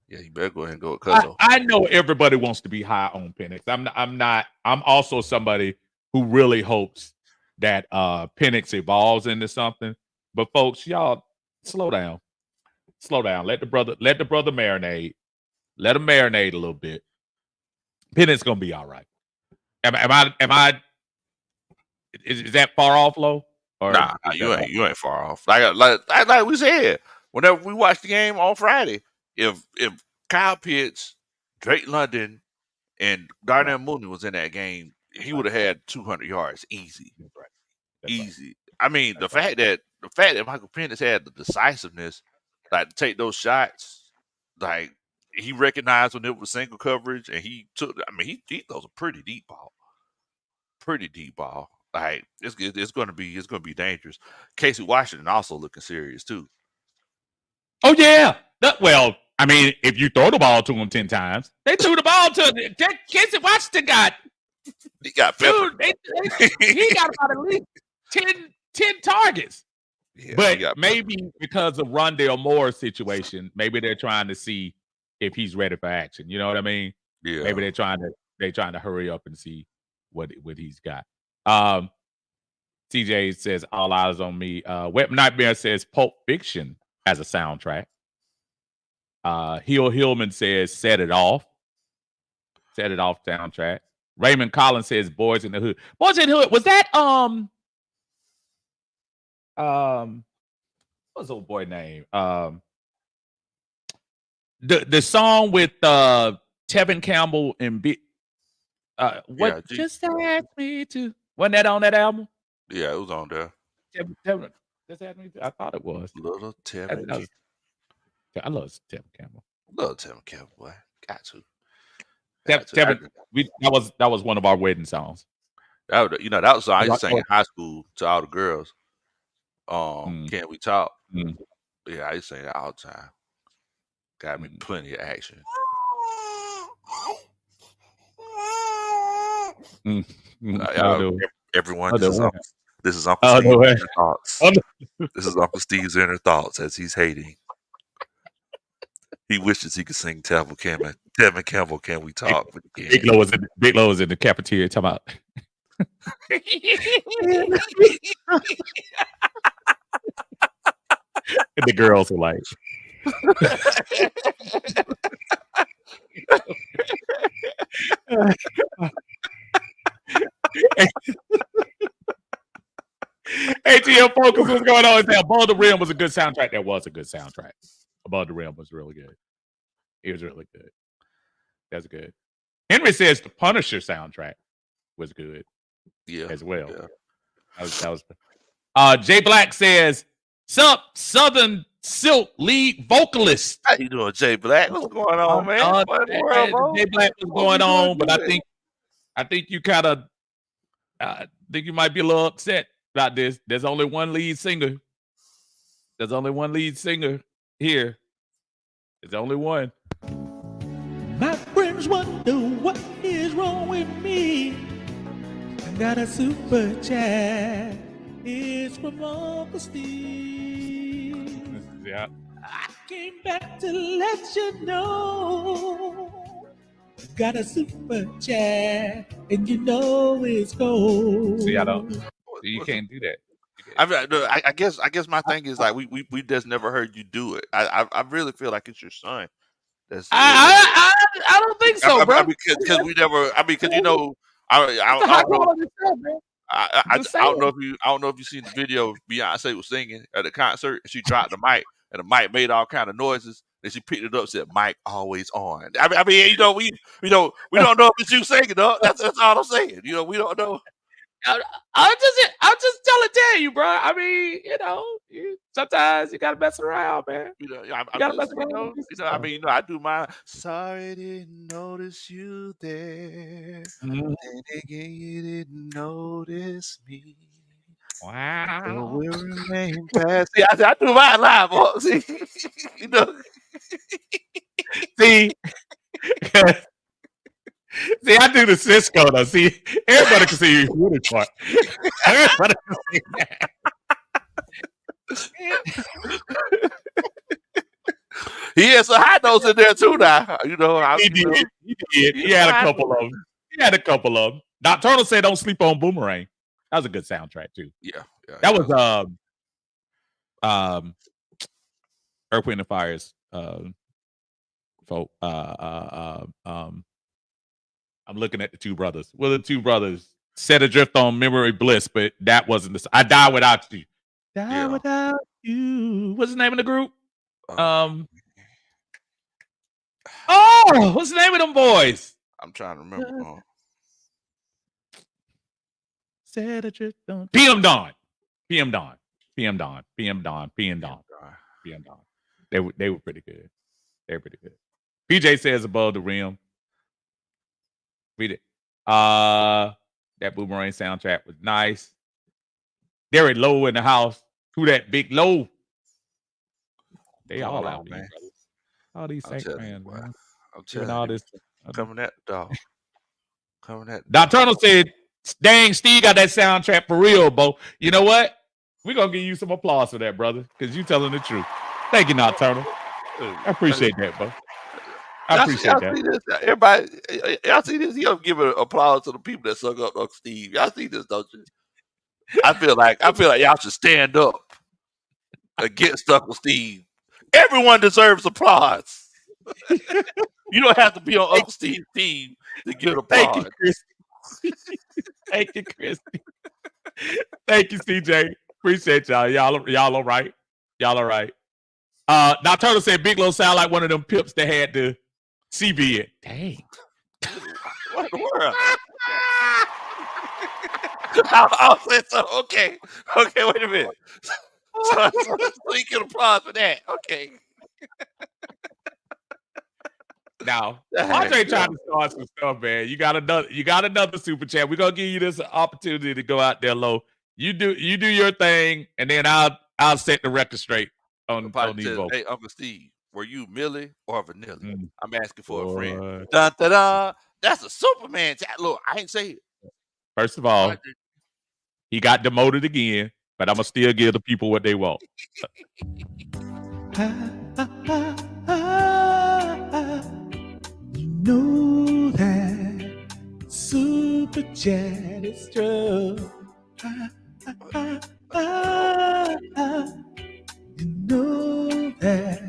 Yeah, you better go ahead and go with Cuzzo. I know everybody wants to be high on Penix. I'm not. I'm also somebody who really hopes that Penix evolves into something. But folks, y'all slow down. Slow down. Let the brother marinate. Let him marinate a little bit. Penix gonna be all right. Am I is that far off, Lo? Or Nah, you ain't far off. Like we said, whenever we watched the game on Friday, if Kyle Pitts, Drake London, and Darnell Mooney was in that game, he would have had 200 yards easy. Easy. I mean, the fact that Michael Penix had the decisiveness, like to take those shots, like he recognized when it was single coverage, and he took. I mean, he throws a pretty deep ball. Like it's going to be dangerous. Casey Washington also looking serious too. Oh yeah. Well, I mean, if you throw the ball to him 10 times, they threw the ball to Casey Washington He got peppered. Dude, he got about at least 10 targets. Yeah, but maybe because of Rondale Moore's situation, maybe they're trying to see if he's ready for action. You know what I mean? Yeah. Maybe they're trying to hurry up and see what he's got. TJ says all eyes on me. Web Nightmare says Pulp Fiction as a soundtrack. Hillman says Set It Off soundtrack. Raymond Collins says Boys in the Hood. Boys in the Hood, was that what's the old boy name? The song with Tevin Campbell and just ask me to. Wasn't that on that album? Yeah, it was on there. Tevin, just ask me to. I thought it was. Little Tevin. I love Tevin Campbell. Love Tevin Campbell, boy. Got to. Tevin, that was one of our wedding songs. That was I used to sing in high school to all the girls. Can't we talk? Yeah, I used to sing that all the time. Got me plenty of action. Everyone, this is Uncle Steve's inner thoughts. This is Uncle Steve's inner thoughts as he's hating. He wishes he could sing Tevin Campbell, Can We Talk? Big Low is in the cafeteria talking about. And the girls are like. ATL Focus, what's going on? Above the Rim was a good soundtrack. That was a good soundtrack. Above the Rim was really good. It was really good. That's good. Henry says the Punisher soundtrack was good. Yeah, as well. Yeah. That was. Jay Black says, "Sup, Southern Silk lead vocalist." How you doing, Jay Black? What's going on, man? Jay Black, what's going on? But I think you kind of, think you might be a little upset about this. There's only one lead singer. There's only one lead singer here. There's only one. My friends wonder what is wrong with me. I got a super chat. It's from Uncle Steve. Yeah. I came back to let you know. Got a super chat, and you know it's gold. See, you can't do that. I guess my thing is like we just never heard you do it. I really feel like it's your son. I don't think so, bro. Because we never. Because I don't know if you seen the video. Beyonce was singing at the concert. And she dropped the mic, and the mic made all kind of noises. And she picked it up, said, "Mic always on." I mean, we don't know if it's you singing, though. That's all I'm saying. We don't know. I'm just tell you, bro. I mean, sometimes you gotta mess around, man. I do my. Sorry, didn't notice you there. And again, you didn't notice me. Wow. So we'll remain past. See, I do my live, boy. See, See, see, I do the Cisco though. See, everybody can see your Woody part. Everybody can see that. He had some high notes in there too. Now He did. He had a couple of them. Nocturnal said, "Don't sleep on Boomerang." That was a good soundtrack too. Yeah. That was Earth, Wind and Fire's folk. I'm looking at the two brothers. Well, the two brothers set adrift on Memory Bliss, but that wasn't the. I Die Without You. Die Without You. What's the name of the group? What's the name of them boys? I'm trying to remember. Set adrift on PM Dawn. PM Dawn. They were pretty good. They were pretty good. PJ says Above the Rim. Read it. That Boomerang soundtrack was nice. Derek Lowe in the house. Who that Big Low? They all out there, brothers. All these Saints fans, man. I'm telling you, all this coming at the dog. Nocturnal said, "Dang, Steve got that soundtrack for real, Bo." You know what? We're gonna give you some applause for that, brother, because you telling the truth. Thank you, Nocturnal. I appreciate that, Bo. I appreciate that. See this? Everybody, y'all see this? You don't give an applause to the people that suck up Uncle Steve. Y'all see this, don't you? I feel like y'all should stand up against Uncle Steve. Everyone deserves applause. You don't have to be on Uncle Steve's team to get applause. Thank you, Christy. Thank you, Christy. Thank you, CJ. Appreciate y'all. Y'all all right? Y'all all right? Now Turtle said Big Low sound like one of them pips that had the CB in. Dang. What in the world? I'll say so. Okay, wait a minute. So you can applause for that. Okay. Now, Andre trying to start some stuff, man. You got another super chat. We're gonna give you this opportunity to go out there low. You do your thing, and then I'll set the record straight on these vocals. Hey, Uncle Steve, were you Millie or Vanilla? I'm asking for a friend. Dun, da, da. That's a Superman chat. Look, I ain't say it. First of all, he got demoted again, but I'm gonna still give the people what they want. You know that super chat is true. You know that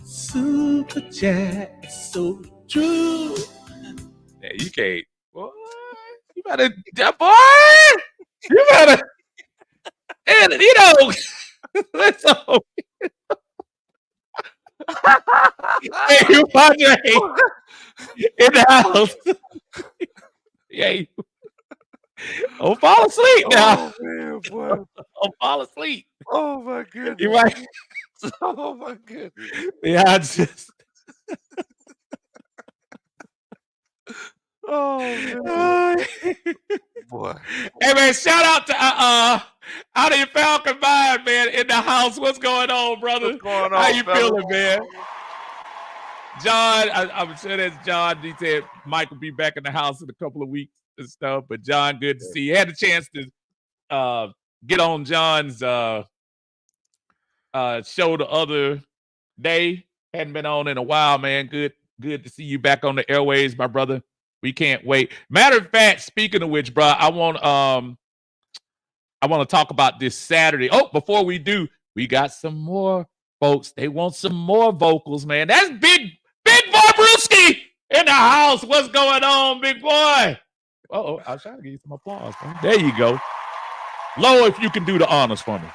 super chat is so true. Yeah, you can't. Boy, you better, boy. You better. And you know, let's all. Hey, you Padre in the house. Yeah. Don't fall asleep now. Oh, man, boy. Don't fall asleep. Oh my goodness. You right? Oh my goodness. Yeah, I just. Oh man. Boy. Hey man, shout out to out of your Falcon mind, man, in the house. What's going on, brother? What's going on, how you fella? feeling, man? John, I'm sure that's John. He said Mike will be back in the house in a couple of weeks and stuff. But John, good to see you. Had a chance to get on John's show the other day. Hadn't been on in a while, man. Good to see you back on the airways, my brother. We can't wait. Matter of fact, speaking of which, bro, I want to talk about this Saturday. Oh, before we do, we got some more folks. They want some more vocals, man. That's Big Boy Brewski in the house. What's going on, big boy? Oh, I was trying to give you some applause, man. There you go. Low, if you can do the honors for me.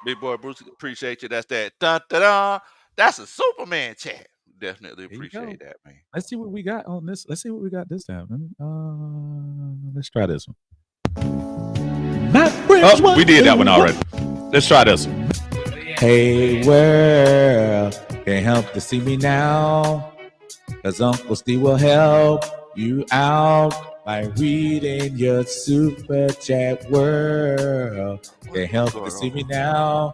Big Boy Bruce, appreciate you. That's that. Dun, da, da. That's a Superman chat. Definitely appreciate that, man. Let's see what we got on this. Let's see what we got this time. Let's try this one. Oh, we did that one already. Let's try this one. Hey, world, can't help to see me now, 'cause Uncle Steve will help you out by reading your super chat. World, can't help to see me now.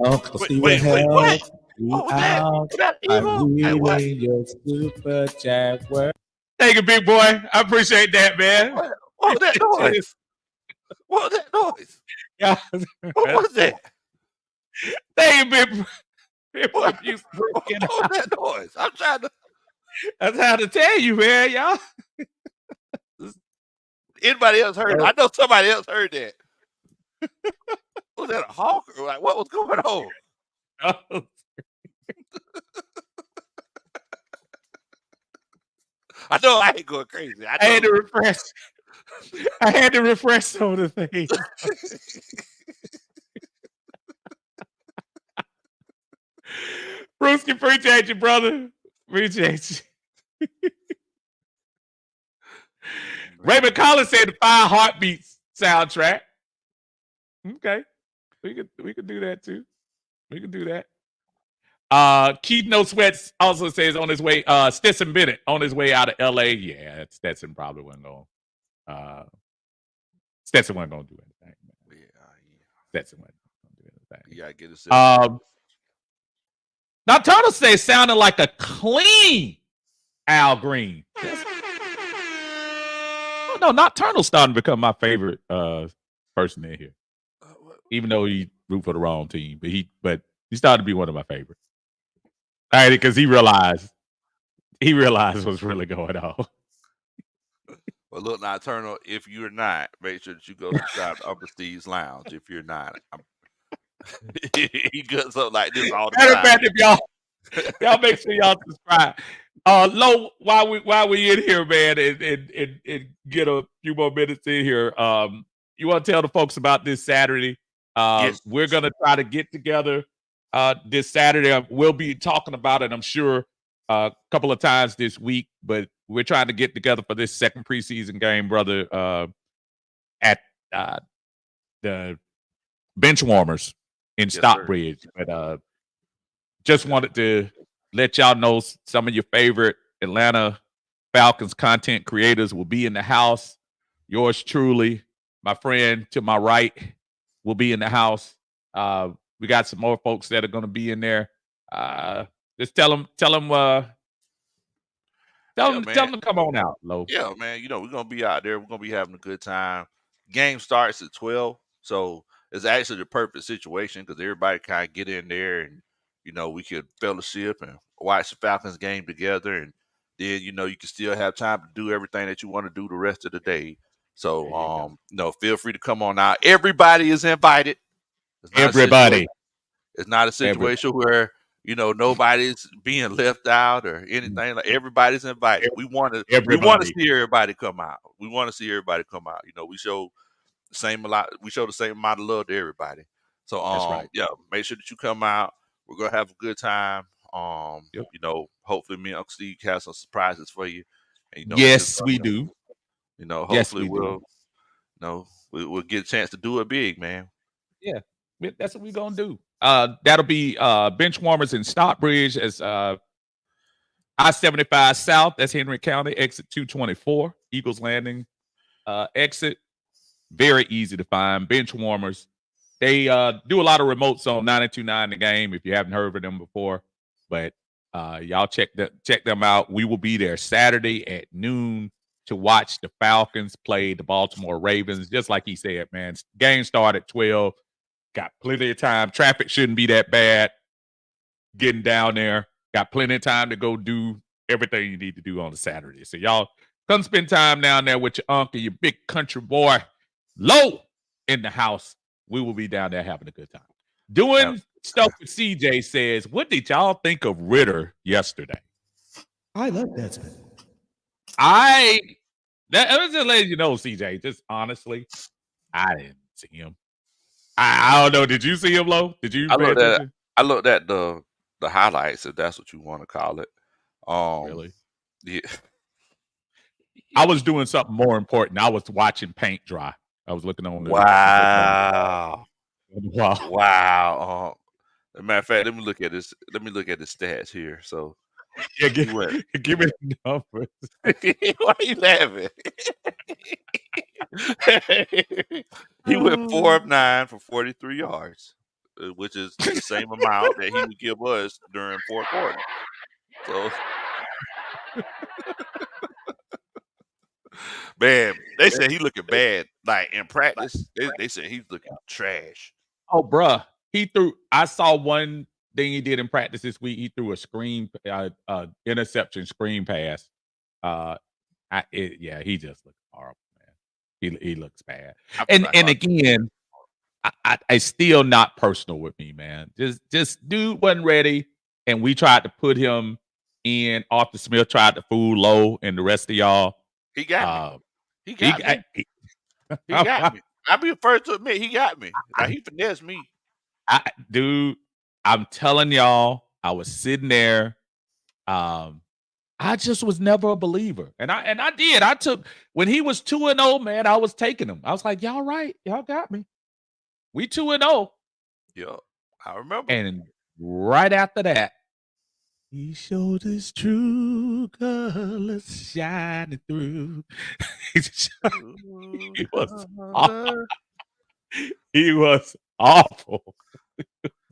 Uncle Steve will help What was that? Was that evil? Hey, what? Your super jaguar. Thank you, big boy. I appreciate that, man. What was that noise? What was that noise? Yeah. What was that? Thank you, big boy. What was that noise? I'm trying to. That's how to tell you, man, y'all. Anybody else heard it? I know somebody else heard that. Was that a hawk or like what was going on? I know I ain't going crazy. I had to refresh. I had to refresh some of the things. Brewski, appreciate you, brother. Appreciate you. Raymond Collins said the 5 Heartbeats soundtrack. Okay. We could do that too. We could do that. Keith No Sweats also says on his way, Stetson Bennett on his way out of LA. Yeah, Stetson probably wasn't going. Stetson wasn't going to do anything. Yeah. Stetson wasn't going to do anything. Yeah, I get it. Nocturnal says sounded like a clean Al Green. Oh, no, Nocturnal's starting to become my favorite person in here. Even though he root for the wrong team, but he started to be one of my favorites. All right, because he realized what's really going on. Well, look, Nocturnal, if you're not, make sure that you go subscribe to Upper Steve's Lounge. If you're not, he does something like this all the time. If y'all make sure y'all subscribe. Low, while we in here, man, and get a few more minutes in here. You want to tell the folks about this Saturday? Yes. We're gonna try to get together this Saturday. We'll be talking about it, I'm sure, a couple of times this week, but we're trying to get together for this second preseason game, brother, at the bench warmers in Stockbridge. But just wanted to let y'all know some of your favorite Atlanta Falcons content creators will be in the house. Yours truly, my friend to my right, will be in the house. We got some more folks that are going to be in there. Just tell them to come on out, Lo. Yeah, man. We're gonna be out there. We're gonna be having a good time. Game starts at 12, so it's actually the perfect situation because everybody kind of get in there and we could fellowship and watch the Falcons game together, and then you can still have time to do everything that you want to do the rest of the day. So feel free to come on out. Everybody is invited. It's not a situation where nobody's being left out or anything. Like everybody's invited. We want to see everybody come out. We show the same amount of love to everybody. So That's right. Yeah, make sure that you come out. We're gonna have a good time. Hopefully me and Uncle Steve have some surprises for you. And, yes, we do. Hopefully we'll get a chance to do it big, man. Yeah, that's what we're gonna do. That'll be bench warmers in Stockbridge as I-75 South. That's Henry County, exit 224, Eagles Landing exit. Very easy to find. Bench warmers. They do a lot of remotes on 92.9 The Game if you haven't heard of them before. But y'all check them out. We will be there Saturday at noon to watch the Falcons play the Baltimore Ravens. Just like he said, man, game start at 12. Got plenty of time. Traffic shouldn't be that bad. Getting down there. Got plenty of time to go do everything you need to do on a Saturday. So y'all come spend time down there with your uncle, your big country boy, Low, in the house. We will be down there having a good time. Doing stuff with CJ says, what did y'all think of Ritter yesterday? I love Desmond. I was just letting you know, CJ, just honestly, I didn't see him. I don't know. Did you see him, Lo? Did you? I looked at the highlights, if that's what you want to call it. Really? Yeah. I was doing something more important. I was watching paint dry. I was looking on. Wow. As a matter of fact, let me look at this. Let me look at the stats here. So, yeah, give me the numbers. Why are you laughing? He went 4 of 9 for 43 yards. which is the same amount that he would give us during fourth quarter. So, man, they said he looking bad. Like in practice, they said he's looking trash. Oh, bruh. I saw one thing he did in practice this week. He threw a interception screen pass. He just looks horrible, man. He looks bad. And again, it's still not personal with me, man. Just dude wasn't ready, and we tried to put him in. Arthur Smith tried to fool Low and the rest of y'all. He got me. He got me. I'll be the first to admit he got me. Like, he finessed me. Dude, I'm telling y'all, I was sitting there. I just was never a believer. And I did. I took when he was 2-0, man, I was taking him. I was like, y'all right. Y'all got me. We 2-0. Yeah, I remember. And right after that, he showed his true colors shining through. He was awful. He was awful.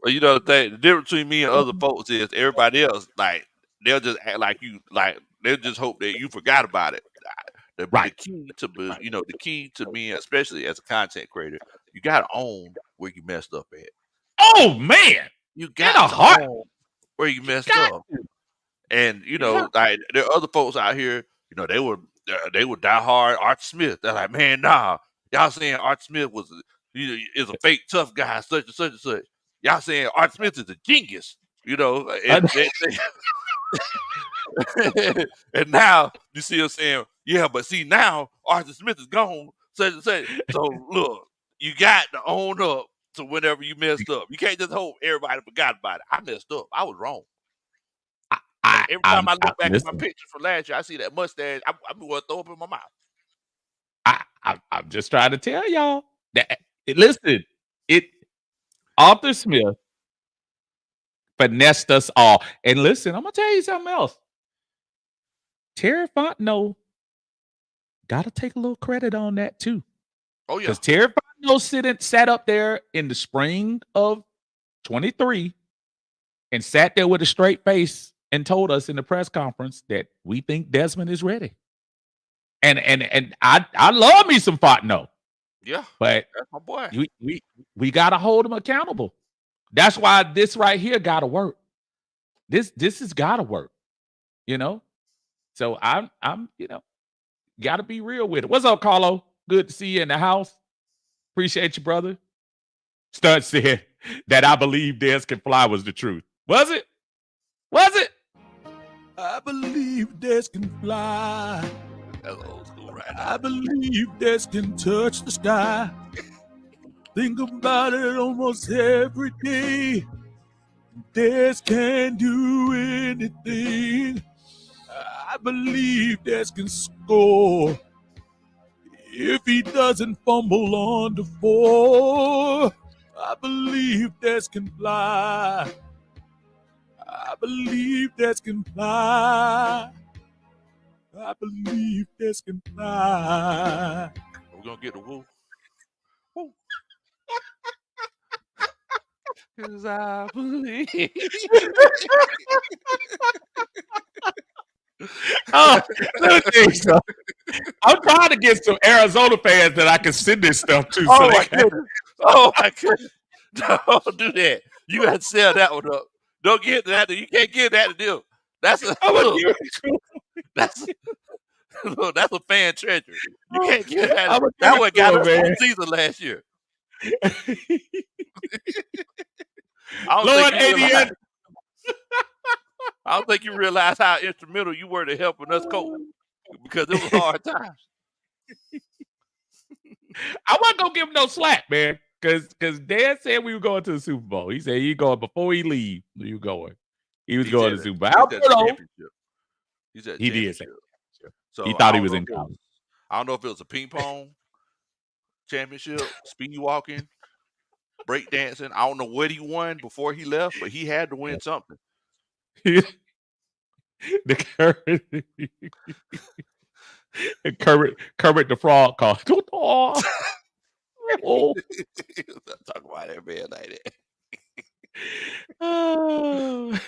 Well, you know the difference between me and other folks is everybody else, like, they'll just act like you, like they'll just hope that you forgot about it. The key to me, especially as a content creator, you gotta own where you messed up at. Oh man, you got to own where you messed up. And like there are other folks out here, they would die hard Art Smith. They're like, man, nah, y'all saying Art Smith is a fake tough guy, such and such and such. Y'all saying Art Smith is a genius, and now you see us saying, yeah, but see now Arthur Smith is gone, such and such. So look, you got to own up to whenever you messed up. You can't just hope everybody forgot about it. I messed up. I was wrong. Every time I look back at my picture from last year, I see that mustache. I want to throw up in my mouth. I'm just trying to tell y'all that. Listen, Arthur Smith finessed us all. And listen, I'm gonna tell you something else. Terry Fontenot got to take a little credit on that too. Oh yeah, because Terry Fontenot sat up there in the spring of 23 and sat there with a straight face and told us in the press conference that we think Desmond is ready. And I love me some Fontenot. Yeah, but that's my boy. We gotta hold him accountable. That's why this right here gotta work. This has gotta work. So I'm gotta be real with it. What's up, Carlo? Good to see you in the house. Appreciate you, brother. Stunt said that I believe Des can fly was the truth. Was it? Was it? I believe Des can fly. That's old school right now. I believe Des can touch the sky. Think about it almost every day. Des can do anything. I believe Des can score. If he doesn't fumble on the 4, I believe Des can fly. I believe Des can fly. I believe Des can fly. We're gonna get the woo. Woo. Cause I believe. Let me tell you something. I'm trying to get some Arizona fans that I can send this stuff to. Oh my goodness! Oh my goodness! Don't do that. You got to sell that one up. Don't get that. You can't give that to them. That's a that's a fan treasure. You can't give that. That one got us on season last year. I don't think you realize how instrumental you were to helping us cope, because it was hard times. I wasn't gonna give him no slack, man, because Dad said we were going to the Super Bowl. He said he going before he leave. You going? He was going to the Super Bowl. He did say so. He thought he was in college. I don't know if it was a ping pong championship, speed walking, break dancing. I don't know what he won before he left, but he had to win something. Kermit the Frog called. Talk about that man like that. Oh.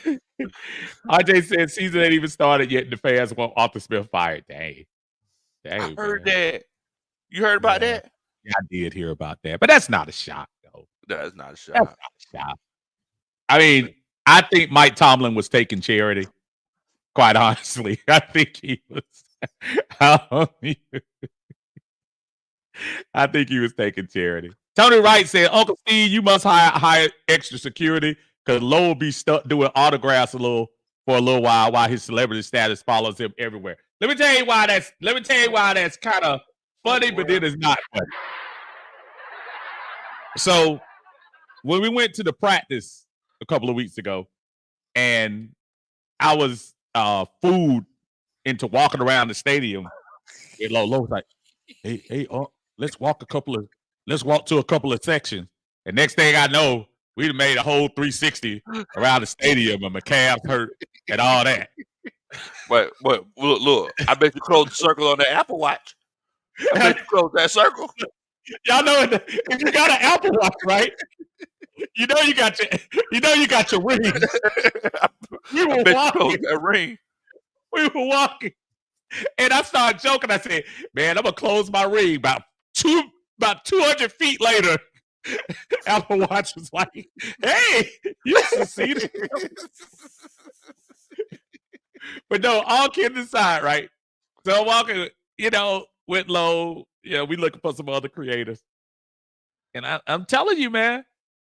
RJ said season ain't even started yet, and the fans want Arthur Smith fired. Dang, I heard man. that. You heard about Yeah. that? Yeah, I did hear about that, but that's not a shock, though. That's not a That's shot. not a shock. I mean, I think Mike Tomlin was taking charity. Quite honestly, I think he was. I think he was taking charity. Tony Wright said, "Uncle Steve, you must hire extra security because Lowe will be stuck doing autographs for a little while his celebrity status follows him everywhere." Let me tell you why that's kind of funny, but it is not funny. So when we went to the practice a couple of weeks ago, and I was fooled into walking around the stadium, and Lowe was like, "Hey, let's walk to a couple of sections." And next thing I know, we made a whole 360 around the stadium, and my calves hurt and all that. But look, I bet you closed the circle on the Apple Watch. I bet you closed that circle. Y'all know if you got an Apple Watch, right? You know you got your ring. We were walking. That ring. We were walking, and I started joking. I said, "Man, I'm gonna close my ring." About 200 feet later, Apple Watch was like, "Hey, you succeeded." But no, all kidding aside, right? So I'm walking, with Lowe. We looking for some other creators, and I'm telling you, man.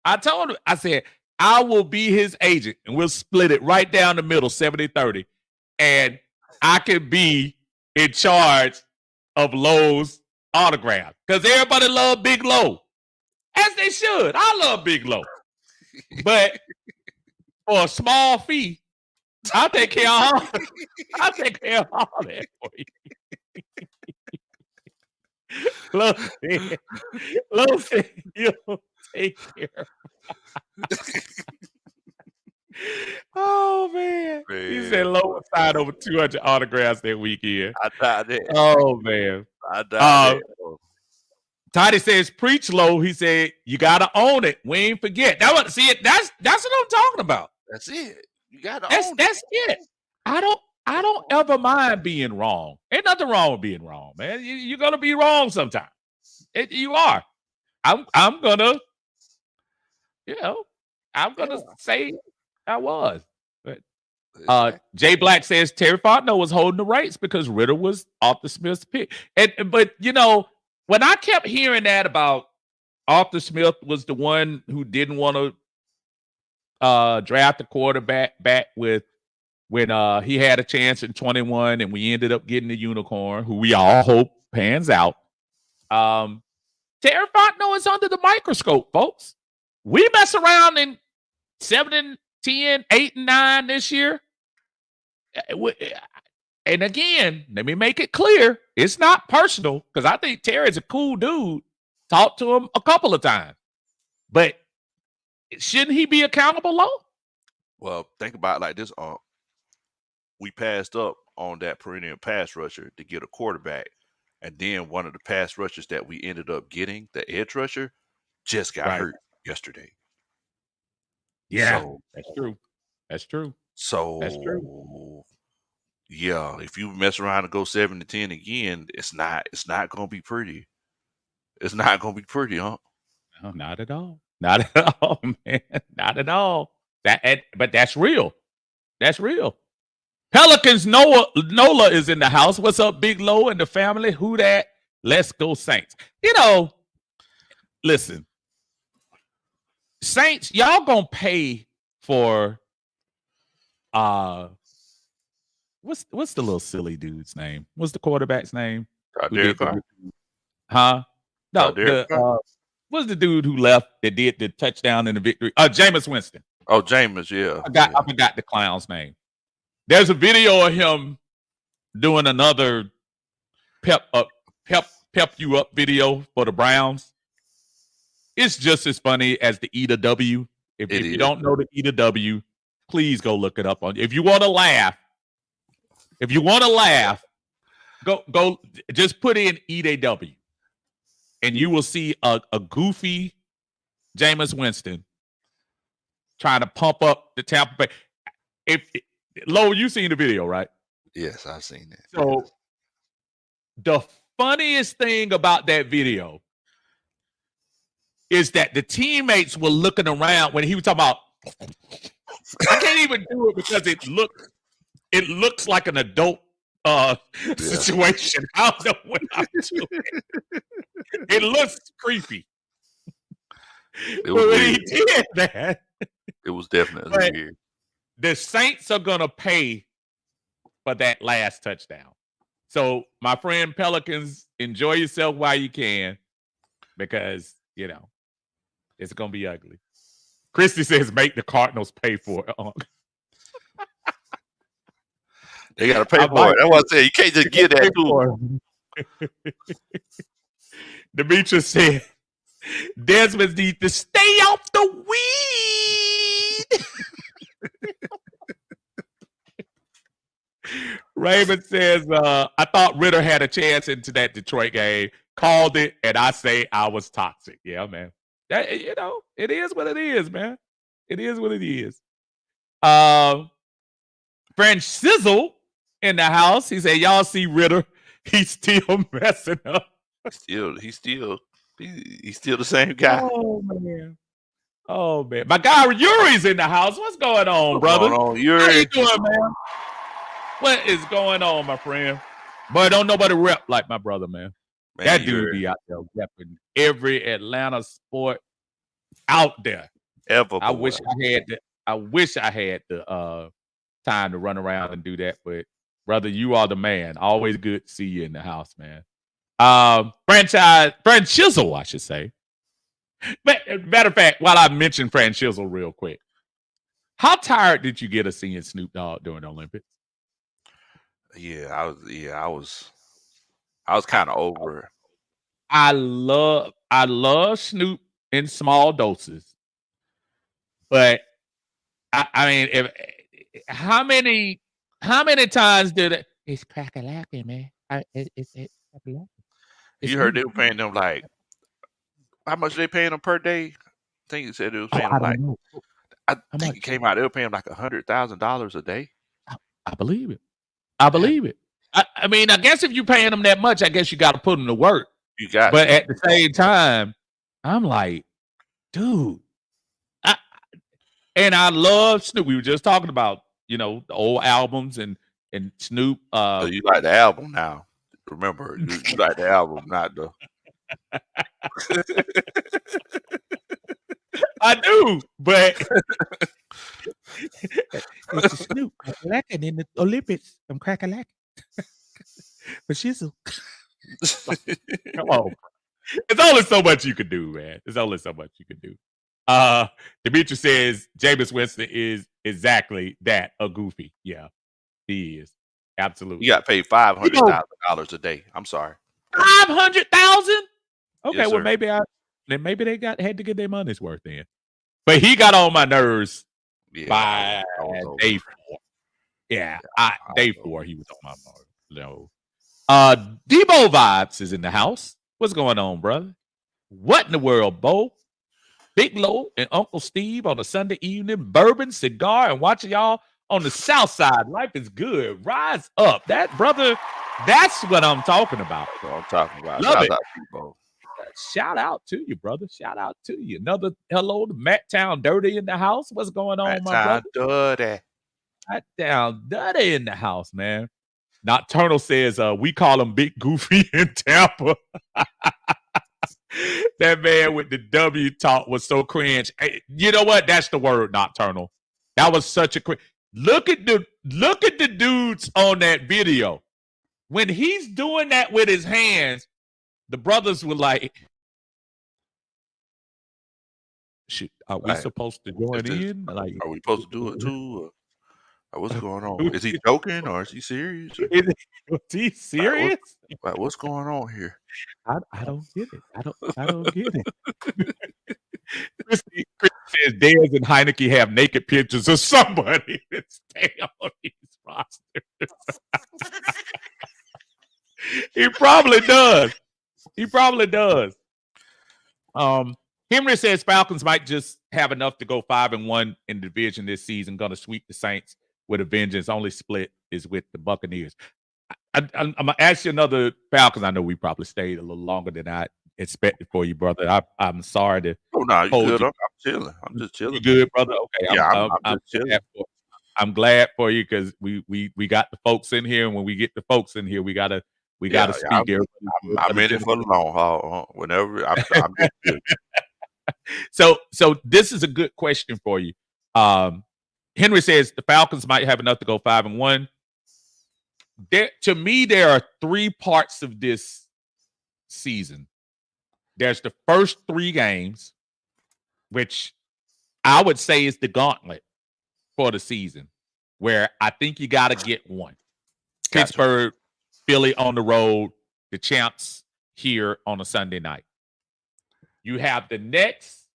I told him, I said, I will be his agent, and we'll split it right down the middle, 70-30. And I could be in charge of Lowe's autograph. Because everybody love Big Low. As they should. I love Big Low. But for a small fee, I'll take care of all that for you. Lowe said, you'll take care. Oh man. He said Lowe signed over 200 autographs that weekend. I died there. Oh man. I died there. Toddy says, "Preach, Lowe." He said, "You gotta own it. We ain't forget." That's what I'm talking about. That's it. You gotta That's own it. I don't ever mind being wrong. Ain't nothing wrong with being wrong, man. You're gonna be wrong sometimes. You are. I'm gonna, say I was. But Jay Black says Terry Fontenot was holding the rights because Ritter was Arthur Smith's pick. But when I kept hearing that about Arthur Smith was the one who didn't want to draft a quarterback back when he had a chance in 21 and we ended up getting the unicorn, who we all hope pans out. Terry Fontenot is under the microscope, folks. We mess around in 7-10, 8-9 this year. And again, let me make it clear, it's not personal, because I think Terry's a cool dude. Talked to him a couple of times. But shouldn't he be accountable, Low? Well, think about it like this, we passed up on that perennial pass rusher to get a quarterback. And then one of the pass rushers that we ended up getting, the edge rusher, just got hurt yesterday. Yeah, so, that's true. That's true. So that's true. Yeah, if you mess around and go 7-10 again, it's not gonna be pretty. It's not gonna be pretty, huh? No, not at all. Not at all, man. Not at all. But that's real. That's real. Pelicans Nola is in the house. What's up, Big Low and the family? Who that? Let's go Saints. Listen. Saints, y'all gonna pay for what's the little silly dude's name? What's the quarterback's name? Derek Carr. Huh? No, what's the dude who left that did the touchdown in the victory? Jameis Winston. Oh, Jameis, yeah. I forgot the clown's name. There's a video of him doing another pep you up video for the Browns. It's just as funny as the E to W. If you don't know the E to W, please go look it up on. If you want to laugh, go just put in E to W, and you will see a goofy Jameis Winston trying to pump up the Tampa Bay. Lo, you seen the video, right? Yes, I've seen that. So yes. the funniest thing about that video is that the teammates were looking around when he was talking about. I can't even do it because it looks like an adult situation. I don't know what I'm doing. It looks creepy. It was When weird. he did that, It was definitely But- weird. the Saints are gonna pay for that last touchdown. So, my friend Pelicans, enjoy yourself while you can, because it's gonna be ugly. Christy says, "Make the Cardinals pay for it." They got to pay I for might it. That's what I said. You can't just get that too. Demetrius said, "Desmond needs to stay off the weed." Raymond says, "I thought Ritter had a chance into that Detroit game. Called it, and I say I was toxic." Yeah, man. That, it is what it is, man. It is what it is. French Sizzle in the house. He said, "Y'all see Ritter? He's still messing up." He's still the same guy. Oh man. My guy Yuri's in the house. What's going on, brother? What's going on, How Yuri? you doing, man? What is going on, my friend? But don't nobody rep like my brother, man. That dude Yuri. be out there repping every Atlanta sport out there. Ever. I wish I had the time to run around and do that, but brother, you are the man. Always good to see you in the house, man. Fran Chisel, I should say. Matter of fact, while I mentioned Fran Chisel real quick, how tired did you get of seeing Snoop Dogg during the Olympics? Yeah, I was kind of over it. I love Snoop in small doses, but I mean, how many times did it? It's crack-a-lacking, man. It's crack-a-lacking. You heard they were paying them like how much they paying them per day? I think it said it was paying them like I think it came out they were paying like $100,000 a day. I believe it. I believe it. I mean, I guess if you're paying them that much, I guess you got to put them to work. You got, but at the same time, I'm like, dude. And I love Snoop. We were just talking about, the old albums and Snoop. So you like the album now? Remember, you like the album, not the. I do, but it's Snoop crack-a-lacking in the Olympics. I'm crack-a-lacking. But she's come on. It's only so much you can do, man. It's only so much you can do. Demetrius says Jameis Winston is exactly that, a goofy. Yeah, he is. Absolutely. You got paid $500,000 a day. I'm sorry. 500,000? Okay, Yes, well sir. maybe they had to get their money's worth then. But he got on my nerves by day 4. Yeah, day 4 he was on my nerves. No. Debo Vibes is in the house. What's going on, brother? What in the world, Bo? Big Low and Uncle Steve on a Sunday evening, bourbon, cigar, and watching y'all on the South Side. Life is good. Rise up. That, brother, that's what I'm talking about. That's what I'm talking about. Love it. People. Shout out to you, brother. Shout out to you. Another hello to Matt Town Dirty in the house. What's going on, my brother? Dirty. Matt Town Dirty in the house, man. Nocturnal says, we call him Big Goofy in Tampa. That man with the W talk was so cringe. Hey, you know what? That's the word, Nocturnal. That was such a cringe. Look at the dudes on that video. When he's doing that with his hands, the brothers were like, "Shit, are we supposed to join in? Like, are we supposed to do it too? What's going on? Is he joking or is he serious? Is he serious? What's going on here? I don't get it. I don't get it." Christy says Dez and Heineke have naked pictures of somebody that stay on these rosters. He probably does. Henry says Falcons might just have enough to go 5-1 in the division this season. Going to sweep the Saints with a vengeance. Only split is with the Buccaneers. I'm gonna ask you another Falcons. I know we probably stayed a little longer than I expected for you, brother. I'm sorry to Oh no, you hold good. you. I'm chilling. I'm just chilling. You good, brother? Okay. Yeah, I'm just chilling. I'm glad for you because we got the folks in here, and when we get the folks in here, we gotta speak. I'm in it for the long haul. Whenever I'm just good. So this is a good question for you. Henry says the Falcons might have enough to go 5-1. To me, there are three parts of this season. There's the first 3 games, which I would say is the gauntlet for the season, where I think you got to get one. Gotcha. Pittsburgh, Philly on the road, the champs here on a Sunday night. You have the next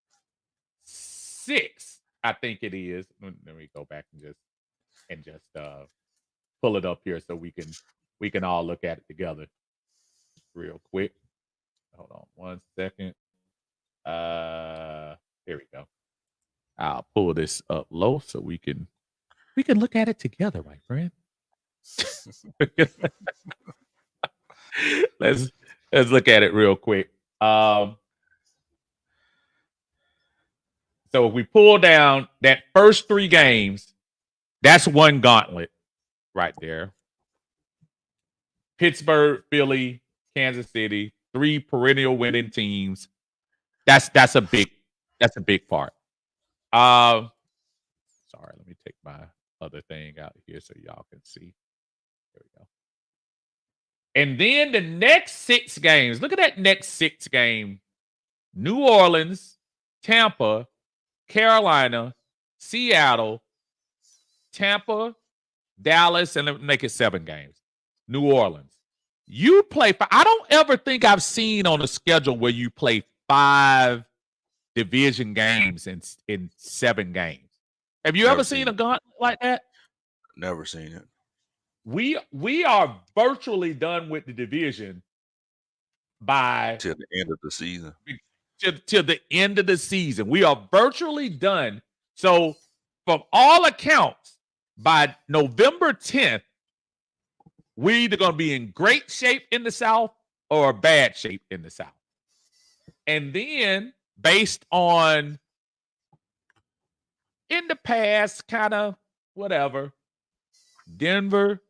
6, I think it is. Let me go back and just pull it up here so we can all look at it together real quick. Hold on 1 second. Here we go. I'll pull this up low so we can look at it together, my friend. let's look at it real quick. So if we pull down that first 3 games, that's one gauntlet right there. Pittsburgh, Philly, Kansas City, 3 perennial winning teams. That's a big part. Sorry, let me take my other thing out here so y'all can see. There we go. And then the next 6 games. Look at that next 6 game. New Orleans, Tampa, Carolina, Seattle, Tampa, Dallas, and let me make it 7 games. New Orleans. You play I don't ever think I've seen on a schedule where you play 5 division games in 7 games. Have you ever seen a gauntlet like that? Never seen it. We are virtually done with the division by till the end of the season. Till the end of the season. We are virtually done. So from all accounts, by November 10th, we're either going to be in great shape in the South or bad shape in the South. And then based on in the past, kind of whatever, Denver,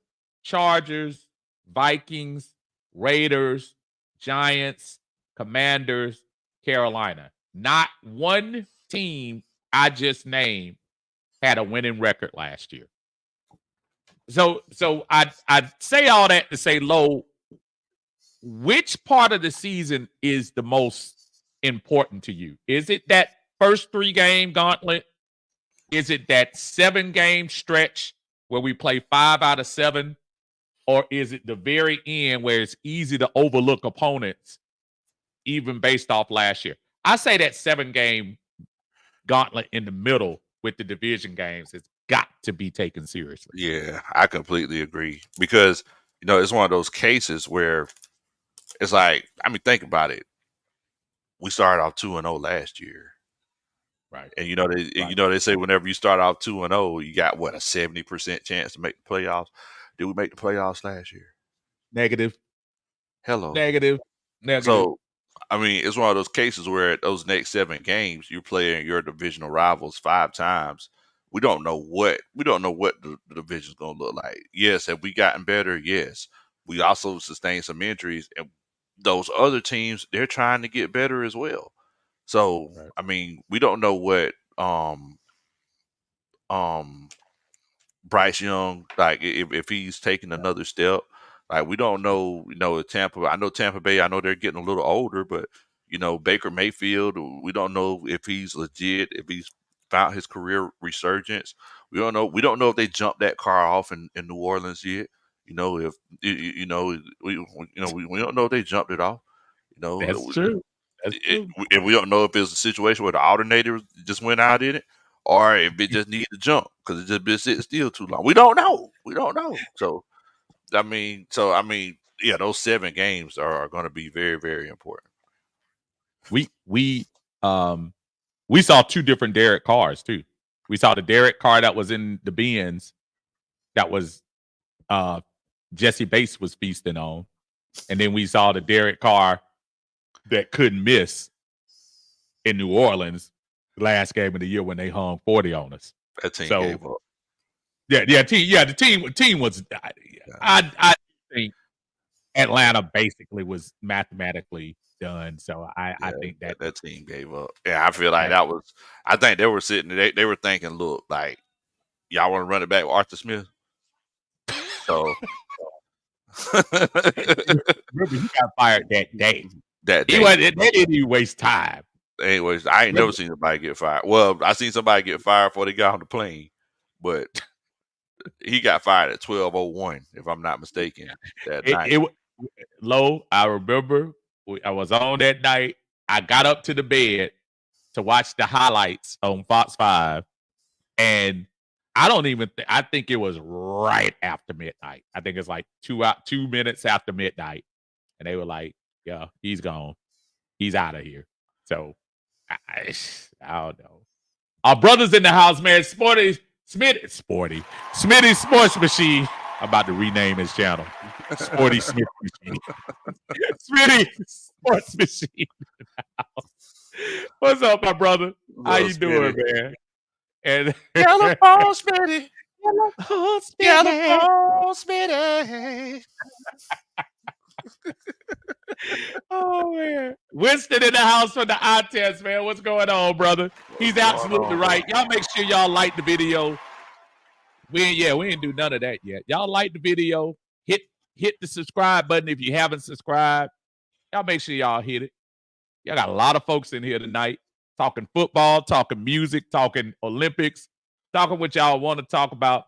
Chargers, Vikings, Raiders, Giants, Commanders, Carolina. Not one team I just named had a winning record last year. So I'd say all that to say, Low, which part of the season is the most important to you? Is it that first 3 game gauntlet? Is it that 7 game stretch where we play 5 out of 7? Or is it the very end where it's easy to overlook opponents, even based off last year? I say that 7 game gauntlet in the middle with the division games has got to be taken seriously. Yeah, I completely agree. Because, it's one of those cases where it's like, think about it. We started off 2-0 last year. Right. And they say whenever you start off 2-0, you got a 70% chance to make the playoffs. Did we make the playoffs last year? Negative. Hello. Negative. So, it's one of those cases where those next 7 games you're playing your divisional rivals 5 times. We don't know what the division's gonna look like. Yes, have we gotten better? Yes. We also sustained some injuries, and those other teams, they're trying to get better as well. So, right. We don't know what Bryce Young, like if he's taking another step. Like we don't know, Tampa. I know Tampa Bay. I know they're getting a little older, but Baker Mayfield. We don't know if he's legit. If he's found his career resurgence. We don't know. We don't know if they jumped that car off in New Orleans yet. We don't know if they jumped it off. That's true. That's true. And we don't know if it's a situation where the alternator just went out in it, or if it just needed to jump because it just been sitting still too long. We don't know. So, yeah, those 7 games are going to be very, very important. We we saw two different Derek Carrs too. We saw the Derek Carr that was in the Benz that was Jesse Bates was feasting on. And then we saw the Derek Carr that couldn't miss in New Orleans the last game of the year when they hung 40 on us. That team gave up. The team was I think Atlanta basically was mathematically done. So I think that team gave up. Yeah, I feel like that was. I think they were sitting. They were thinking, look, like y'all want to run it back with Arthur Smith. So remember, he got fired that day. They didn't even waste time. Anyways, I ain't never seen somebody get fired. Well, I seen somebody get fired before they got on the plane, but he got fired at 12:01, if I'm not mistaken. That night. Low, I remember I was on that night. I got up to the bed to watch the highlights on Fox 5, and I don't even I think it was right after midnight. I think it's like 2 minutes after midnight, and they were like, "Yeah, he's gone. He's out of here." So I don't know. Our brothers in the house, man. Smitty Sports Machine. I'm about to rename his channel. Sporty Smith Machine. Smitty Sports Machine. What's up, my brother? How you doing, man? And Yellow ball, Smitty. Yellow ball, Smitty. Oh man, Winston in the house for the eye test, man. What's going on, brother? He's absolutely right. Y'all make sure y'all like the video. We ain't do none of that yet. Y'all like the video. Hit the subscribe button if you haven't subscribed. Y'all make sure y'all hit it. Y'all got a lot of folks in here tonight talking football, talking music, talking Olympics, talking what y'all want to talk about.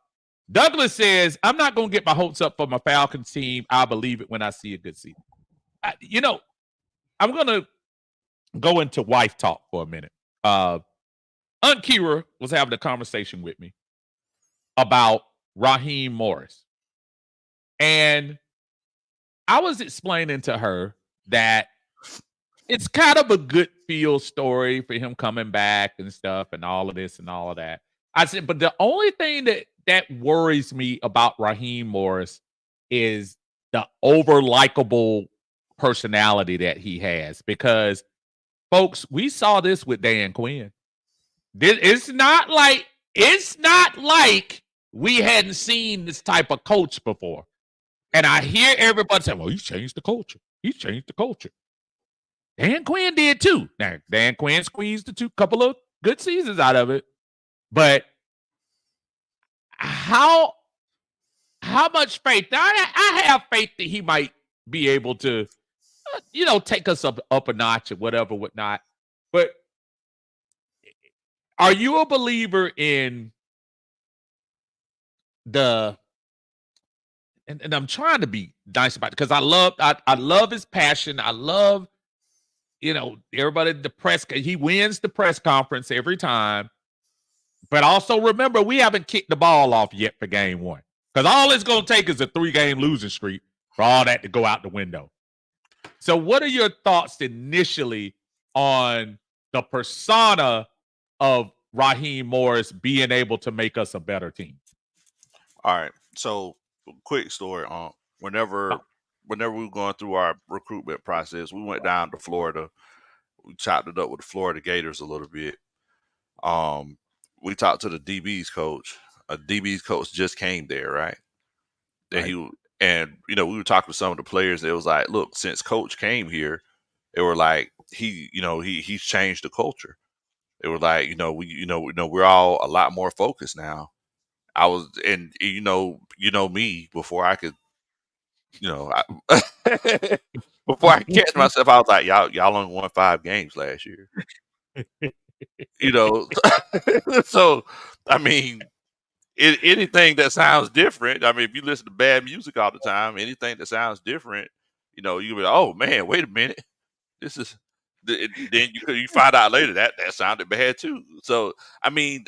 Douglas says, I'm not going to get my hopes up for my Falcons team. I'll believe it when I see a good season. I'm going to go into wife talk for a minute. Aunt Kira was having a conversation with me about Raheem Morris. And I was explaining to her that it's kind of a good feel story for him coming back and stuff and all of this and all of that. I said, but the only thing that worries me about Raheem Morris is the over likable personality that he has. Because, folks, we saw this with Dan Quinn. It's not like we hadn't seen this type of coach before. And I hear everybody say, well, he's changed the culture. He's changed the culture. Dan Quinn did too. Now, Dan Quinn squeezed a couple of good seasons out of it. But how much faith? I have faith that he might be able to, take us up a notch or whatnot. But are you a believer in the? And I'm trying to be nice about it because I love his passion. I love, everybody the press. He wins the press conference every time. But also remember, we haven't kicked the ball off yet for game one. Because all it's going to take is a 3-game losing streak for all that to go out the window. So what are your thoughts initially on the persona of Raheem Morris being able to make us a better team? All right. So quick story on whenever we were going through our recruitment process, we went down to Florida. We chopped it up with the Florida Gators a little bit. We talked to the DB's coach. A DB's coach just came there, right? And we were talking to some of the players. It was like, look, since coach came here, they were like, he's changed the culture. It was like, we're all a lot more focused now. I was, and me before I could, before I could catch myself, I was like, y'all only won 5 games last year. So I mean, anything that sounds different. I mean, if you listen to bad music all the time, anything that sounds different, you'll be like, oh man, wait a minute, this is. Then you find out later that sounded bad too. So I mean,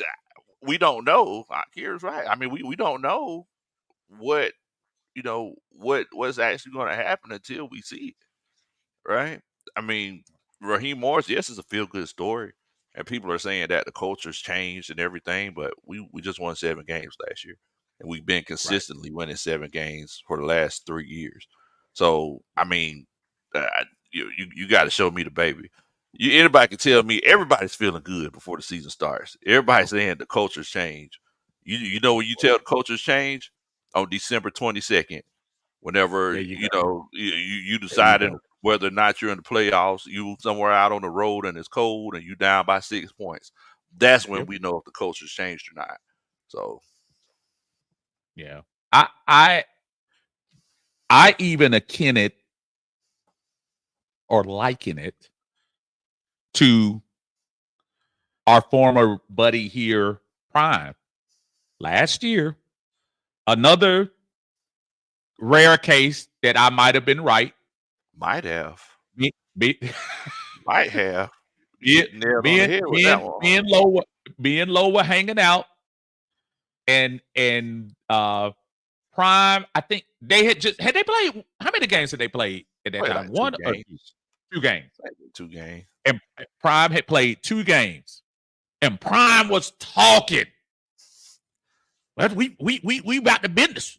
we don't know. Kira's right. I mean, we don't know what what's actually going to happen until we see it, right? I mean, Raheem Morris, yes, it's a feel good story, and people are saying that the culture's changed and everything. But we just won 7 games last year, and we've been consistently winning 7 games for the last 3 years. So I mean, uh, you got to show me the baby. Anybody can tell me everybody's feeling good before the season starts. Everybody's saying the culture's changed. You know when you tell the culture's changed on December 22nd, whenever There you you go. know you There you deciding go. whether or not you're in the playoffs, you somewhere out on the road and it's cold and you down by 6 points. That's when Yep. we know if the culture's changed or not. So Yeah. I even akin it or liken it to our former buddy here, Prime. Last year, another rare case that I might have been right. might have, Me, me, might have. me, You nailed on me, the and, head with me, that and, one. me and Lo, me and Lo were hanging out, and Prime. I think they had they played. How many games had they played at that Played time? like two One or two? games. 2 games. Played 2 games. And Prime had played 2 games, and Prime was talking. Well, we about the business.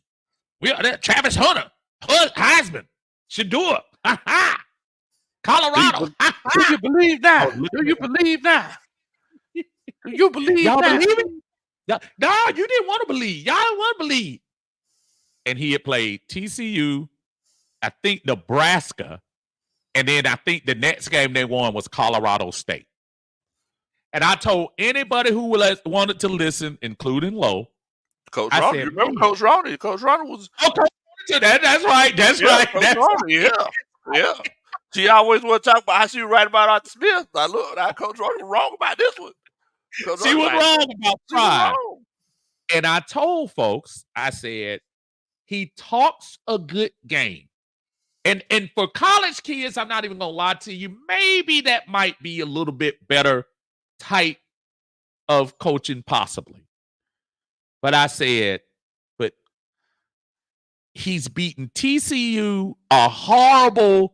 We are there. Travis Hunter, Heisman, Shador, Colorado. Do you believe now? Oh, Do you believe now? Do you believe y'all now? believe it? No, you didn't want to believe. Y'all didn't want to believe. And he had played TCU, I think Nebraska, and then I think the next game they won was Colorado State. And I told anybody who wanted to listen, including Lowe, Coach I Ronnie, said, you remember man. Coach Ronnie? Coach Ronnie was That's right. That's right. Coach That's Ronnie, yeah. She always want to talk about how she was right about Arthur Smith. I look, that Coach Ronnie was wrong about this one. Coach she Ronnie was wrong about she was Prime. wrong. And I told folks, I said, he talks a good game. And for college kids, I'm not even gonna lie to you, maybe that might be a little bit better type of coaching, possibly. But I said, but he's beaten TCU, a horrible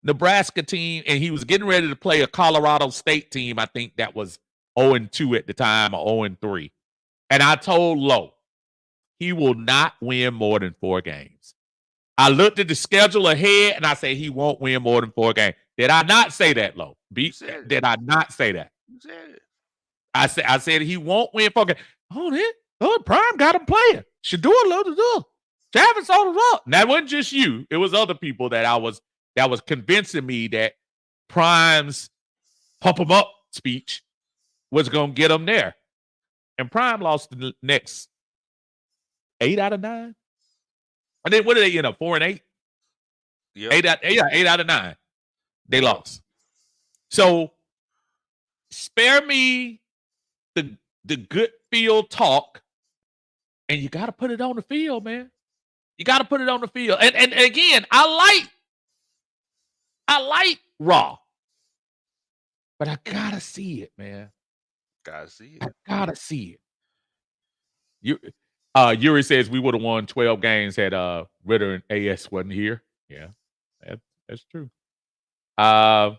Nebraska team, and he was getting ready to play a Colorado State team. I think that was 0-2 at the time, or 0-3. And I told Lowe, he will not win more than 4 games. I looked at the schedule ahead, and I said he won't win more than 4 games. Did I not say that, Lowe? Did I not say that? You said it. I said he won't win 4 games. Prime got him playing. Shador loved to do. Travis on the road. And that wasn't just you. It was other people that was convincing me that Prime's pump him up speech was going to get him there. And Prime lost the next 8 out of 9. And then what did they end up? 4-8? Yep. 8 out of 9. They lost. So spare me the good field talk, and you got to put it on the field, man. You got to put it on the field. And again, I like Raw, but I gotta see it, man. Gotta see I it. gotta see it. Yuri says we would have won 12 games had Ritter and AS wasn't here. Yeah, that's true. Smitty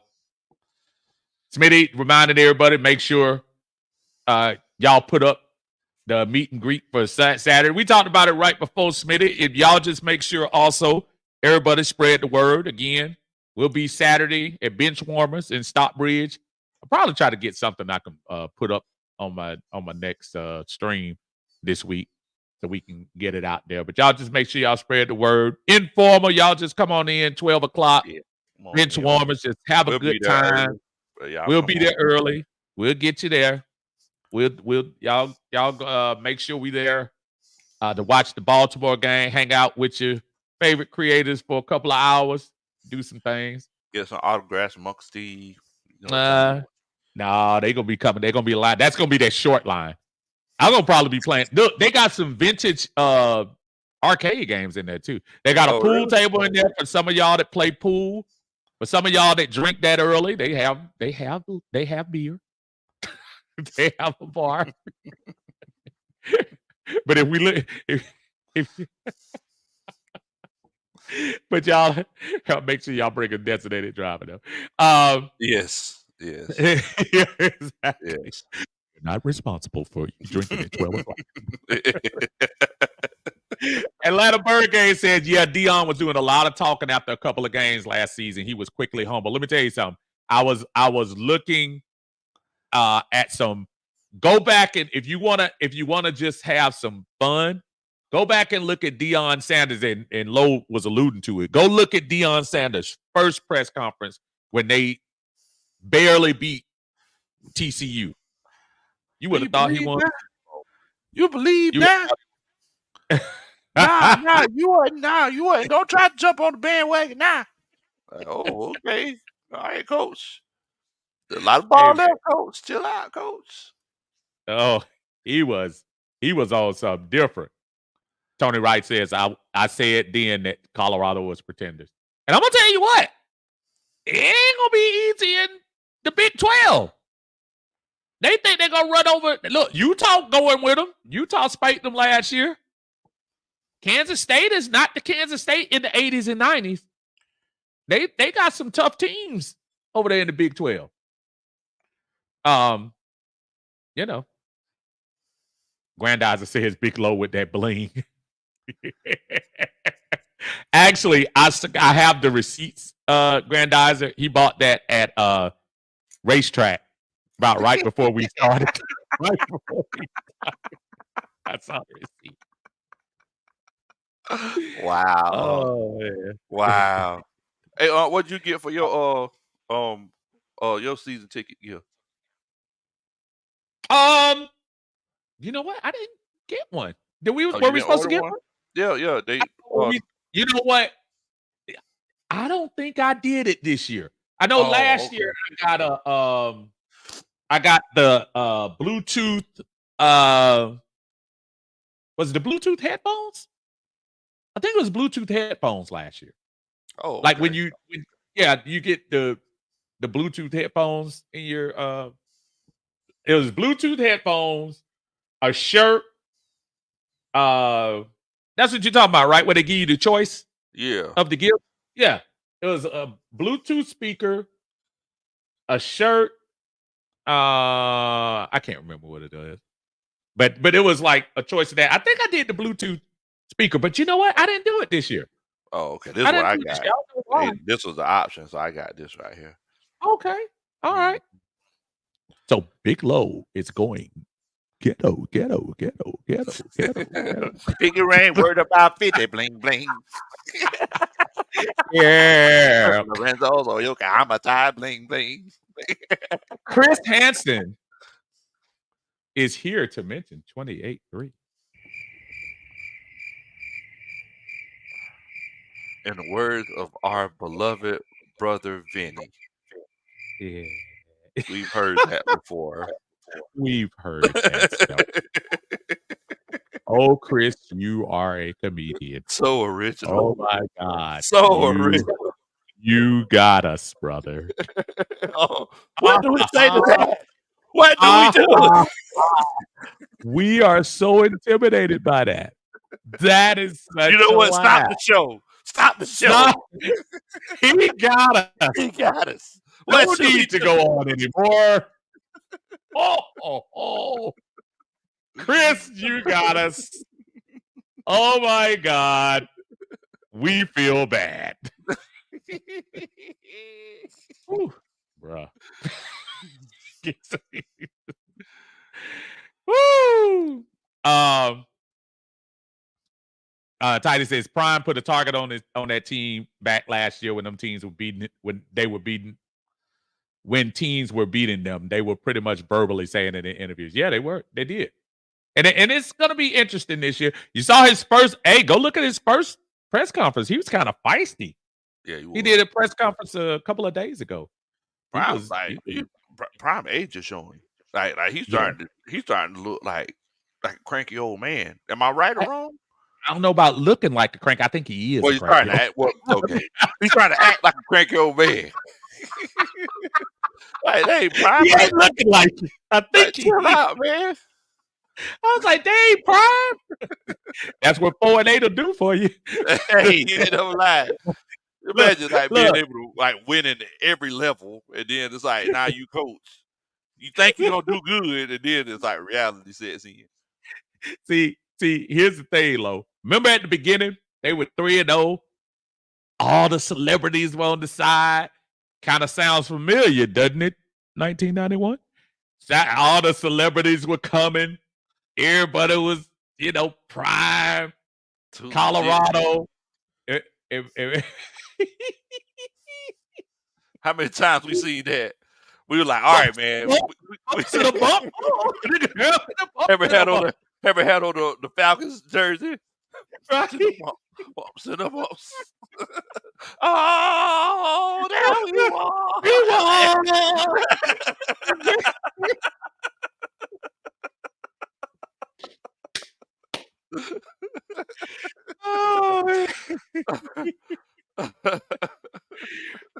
reminded everybody, make sure y'all put up the meet and greet for Saturday. We talked about it right before, Smitty. If y'all just make sure also everybody spread the word. Again, we'll be Saturday at Bench Warmers in Stockbridge. I'll probably try to get something I can put up on my next stream this week so we can get it out there. But y'all just make sure y'all spread the word. Informal, y'all just come on in 12 o'clock. Yeah. Bench Warmers, just have a good time. We'll be there early. We'll get you there. We'll y'all make sure we there to watch the Baltimore game, hang out with your favorite creators for a couple of hours, do some things. Get some autographs from Uncle Steve. No, they gonna be coming. They're gonna be a line. That's gonna be that short line. I'm gonna probably be playing. Look, they got some vintage arcade games in there too. They got a pool table in there for some of y'all that play pool. For some of y'all that drink that early, they have beer. They have a bar. But if we look, if But y'all make sure y'all bring a designated driver though. Yes. Exactly. Yes. You're not responsible for you drinking at 12 o'clock. Atlanta Bird Game says, yeah, Dion was doing a lot of talking after a couple of games last season. He was quickly humble. Let me tell you something. I was looking at some. Go back and if you wanna just have some fun, go back and look at Deion Sanders and Lowe was alluding to it. Go look at Deion Sanders' first press conference when they barely beat TCU. You would have thought he won. You believe that? Nah, you ain't. Don't try to jump on the bandwagon now. Like, oh, okay. All right, coach. A lot of ball left, coach. Chill out, coach. Oh, he was on something different. Tony Wright says, I said then that Colorado was pretenders. And I'm gonna tell you what, it ain't gonna be easy in the Big 12. They think they're gonna run over. Look, Utah going with them. Utah spiked them last year. Kansas State is not the Kansas State in the 80s and 90s. They got some tough teams over there in the Big 12. You know, Grandizer says Big Low with that bling. Actually, I have the receipts. Grandizer, he bought that at Racetrack about right before we started. Right before we started. I saw the receipt. Wow. Oh man. Wow. Hey, what'd you get for your season ticket? Yeah. You know what? I didn't get one. Were we you supposed to order get one? one? Yeah. They. You know what? I don't think I did it this year. I know last year I got the Bluetooth. Was it the Bluetooth headphones? I think it was Bluetooth headphones last year. Oh, okay. Like when you get the Bluetooth headphones in your it was Bluetooth headphones, a shirt. That's what you're talking about, right? Where they give you the choice of the gift. Yeah. It was a Bluetooth speaker, a shirt. I can't remember what it is. But it was like a choice of that. I think I did the Bluetooth speaker, but you know what? I didn't do it this year. Oh, okay. This is what I got. This was the option, so I got this right here. Okay. All right. So Big Low is going ghetto. Biggie Rain, word about 50, bling, bling. Yeah. Lorenzo's or Yoka, I'm a tie, bling, bling. Chris Hansen is here to mention 28-3. In the words of our beloved brother Vinny. Yeah. We've heard that before. We've heard that stuff. Oh, Chris, you are a comedian. So original. Oh my God. So original. You got us, brother. What do we say to that? What do we do? We are so intimidated by that. That is such You know what? Stop the show. Stop the show. He got us. He got us. No need to go on anymore. Oh. Chris, you got us. Oh my God. We feel bad. Whew, bruh. Woo! Titus says Prime put a target on that team back last year when them teams were beating when teams were beating them. They were pretty much verbally saying it in interviews. Yeah, they were. They did. And it's gonna be interesting this year. You saw his first. Hey, go look at his first press conference. He was kind of feisty. Yeah, he did a press conference a couple of days ago. Prime age is showing. Like he's starting to look like a cranky old man. Am I right or wrong? I don't know about looking like a crank. I think he is. Well, he's trying to act. Well, okay. He's trying to act like a cranky old man. Like, hey, Prime, he ain't looking like it. I think chill out, man. I was like, they ain't prime. That's what 4-8 will do for you. Hey, you ain't never lied. Imagine being able to win in every level, and then it's like now you coach. You think you're gonna do good, and then it's like reality sets in. See, here's the thing, Lo. Remember at the beginning, they were 3-0. All the celebrities were on the side. Kind of sounds familiar, doesn't it? 1991. All the celebrities were coming. Everybody was, prime. Colorado. How many times we seen that? We were like, all right, man. Ever had on the Falcons jersey? Right. Sit up, ups. Oh, there we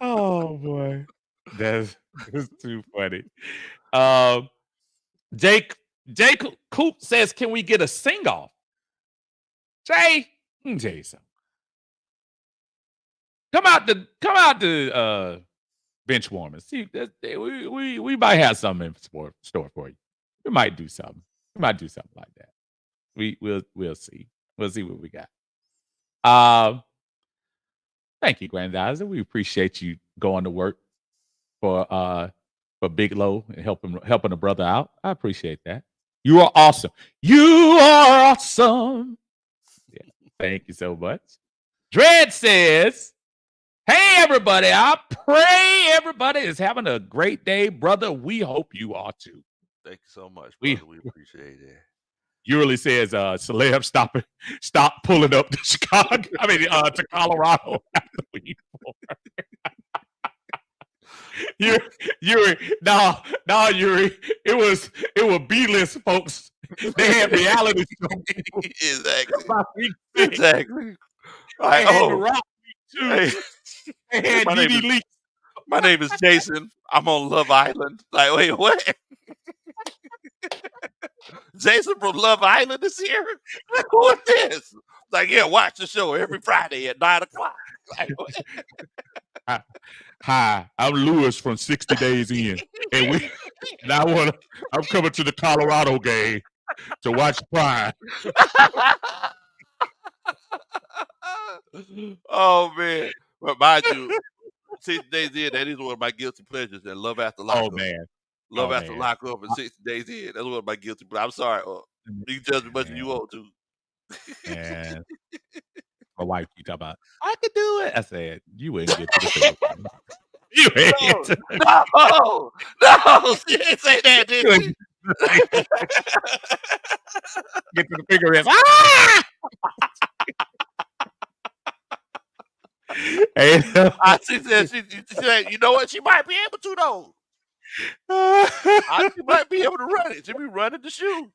Oh boy, that's too funny. Jake Coop says, "Can we get a sing off?" Jay, let me tell you something. Come out to bench warmers. See, we might have something in store for you. We might do something. We might do something like that. We'll see. We'll see what we got. Thank you, Grandizer. We appreciate you going to work for Big Low and helping a brother out. I appreciate that. You are awesome. You are awesome. Yeah, thank you so much. Dread says, "Hey everybody, I pray everybody is having a great day, brother. We hope you are too." Thank you so much, brother. We appreciate it. Yurley says, "Celeb, stop pulling up to Chicago. To Colorado after we Yuri, no, Yuri. It was B-list folks. They had reality shows. Exactly. They had the Rock too. Hey, they had DD Lee. My name is Jason. I'm on Love Island. Like, wait, what? Jason from Love Island is here? Who is this? Like, yeah, watch the show every Friday at 9 o'clock. Like, Hi, I'm Lewis from 60 Days In, and I'm coming to the Colorado game to watch Prime. Oh man, but mind you, 60 Days In, that is one of my guilty pleasures. And Love After Lockup. Oh man, Love After Lockup and 60 Days In. That's one of my guilty pleasures. I'm sorry, you can judge as much as you want to. And my wife keep talking about, I could do it. I said, you wouldn't get to the finger. You ain't. No, she didn't say that, did she? Get to the finger is She said, you know what? She might be able to though. She might be able to run it. She'll be running the shoe.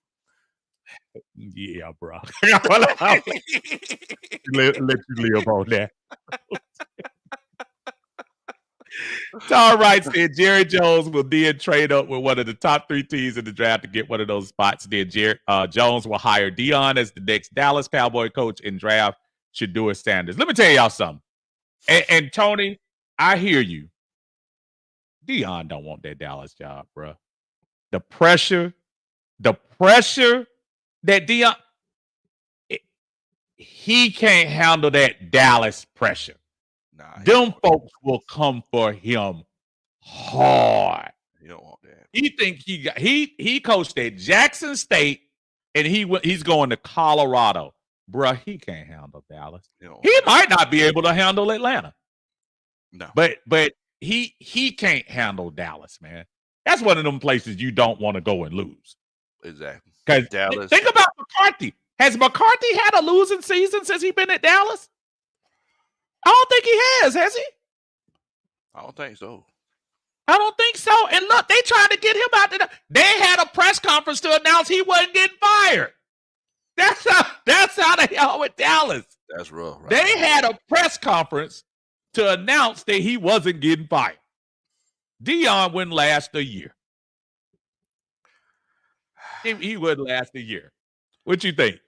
Yeah, bro. let you live on that. All right, said Jerry Jones will then trade up with one of the top 3 teams in the draft to get one of those spots. Then Jones will hire Dion as the next Dallas Cowboy coach and draft Shedeur Sanders. Let me tell y'all something. And Tony, I hear you. Dion don't want that Dallas job, bro. The pressure that Dion, he can't handle that Dallas pressure. Nah, them folks will come for him hard. You don't want that. He think he coached at Jackson State and he's going to Colorado. Bruh, he can't handle Dallas. He might not be able to handle Atlanta. No. But he can't handle Dallas, man. That's one of them places you don't want to go and lose. Exactly. Because think about McCarthy. Has McCarthy had a losing season since he's been at Dallas? I don't think he has he? I don't think so. I don't think so. And look, they tried to get him out there. They had a press conference to announce he wasn't getting fired. That's how they are with Dallas. That's rough. Right? They had a press conference to announce that he wasn't getting fired. Dion wouldn't last a year. he would last a year. What you think?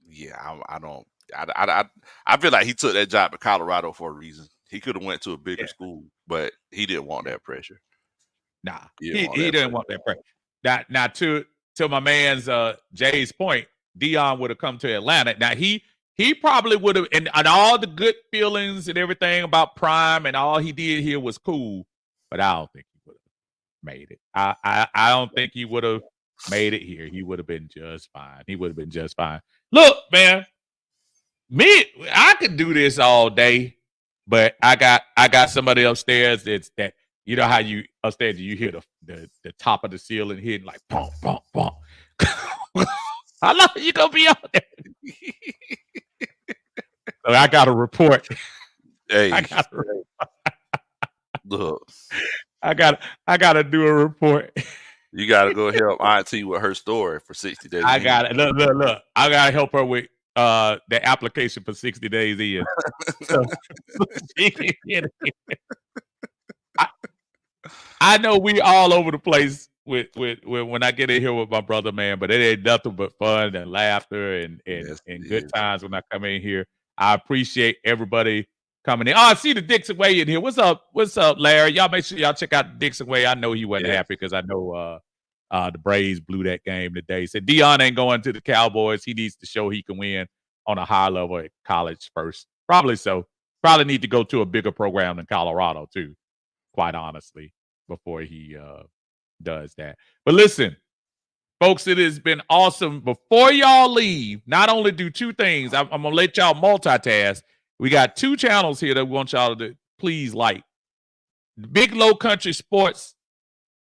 Yeah, I don't. I feel like he took that job in Colorado for a reason. He could have went to a bigger school, but he didn't want that pressure. Nah, He he didn't want that pressure. Now to my man's Jay's point, Dion would have come to Atlanta. Now he probably would have, and all the good feelings and everything about Prime and all he did here was cool, but I don't think he would have made it. I don't think he would have made it here. He would have been just fine. He would have been just fine. Look, man, I could do this all day, but I got somebody upstairs that you know how you upstairs you hear the top of the ceiling hitting like bump bump bump. How long you gonna be out there? So I got a report. Hey, look, I gotta do a report. You gotta go help Auntie with her story for 60 days. I got it. Look. I gotta help her with the application for 60 days in. So she can get it. I know we all over the place with when I get in here with my brother, man, but it ain't nothing but fun and laughter and good times when I come in here. I appreciate everybody coming in. Oh, I see the Dixon Way in here. What's up, Larry? Y'all make sure y'all check out the Dixon Way. I know he wasn't happy because I know the Braves blew that game today. Said Dion ain't going to the Cowboys. He needs to show he can win on a high level at college first. Probably so. Probably need to go to a bigger program than Colorado too, quite honestly, before he does that. But listen, folks, it has been awesome. Before y'all leave, not only do two things, I'm going to let y'all multitask. We got two channels here that we want y'all to please like. Big Low Kuntry Sports,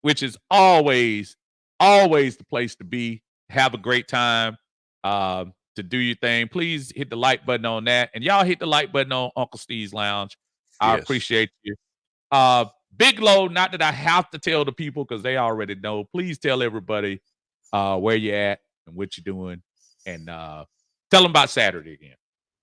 which is always the place to be. Have a great time to do your thing. Please hit the like button on that. And y'all hit the like button on Uncle Steve's Lounge. I appreciate you. Big Low, not that I have to tell the people because they already know. Please tell everybody where you're at and what you're doing. And tell them about Saturday again.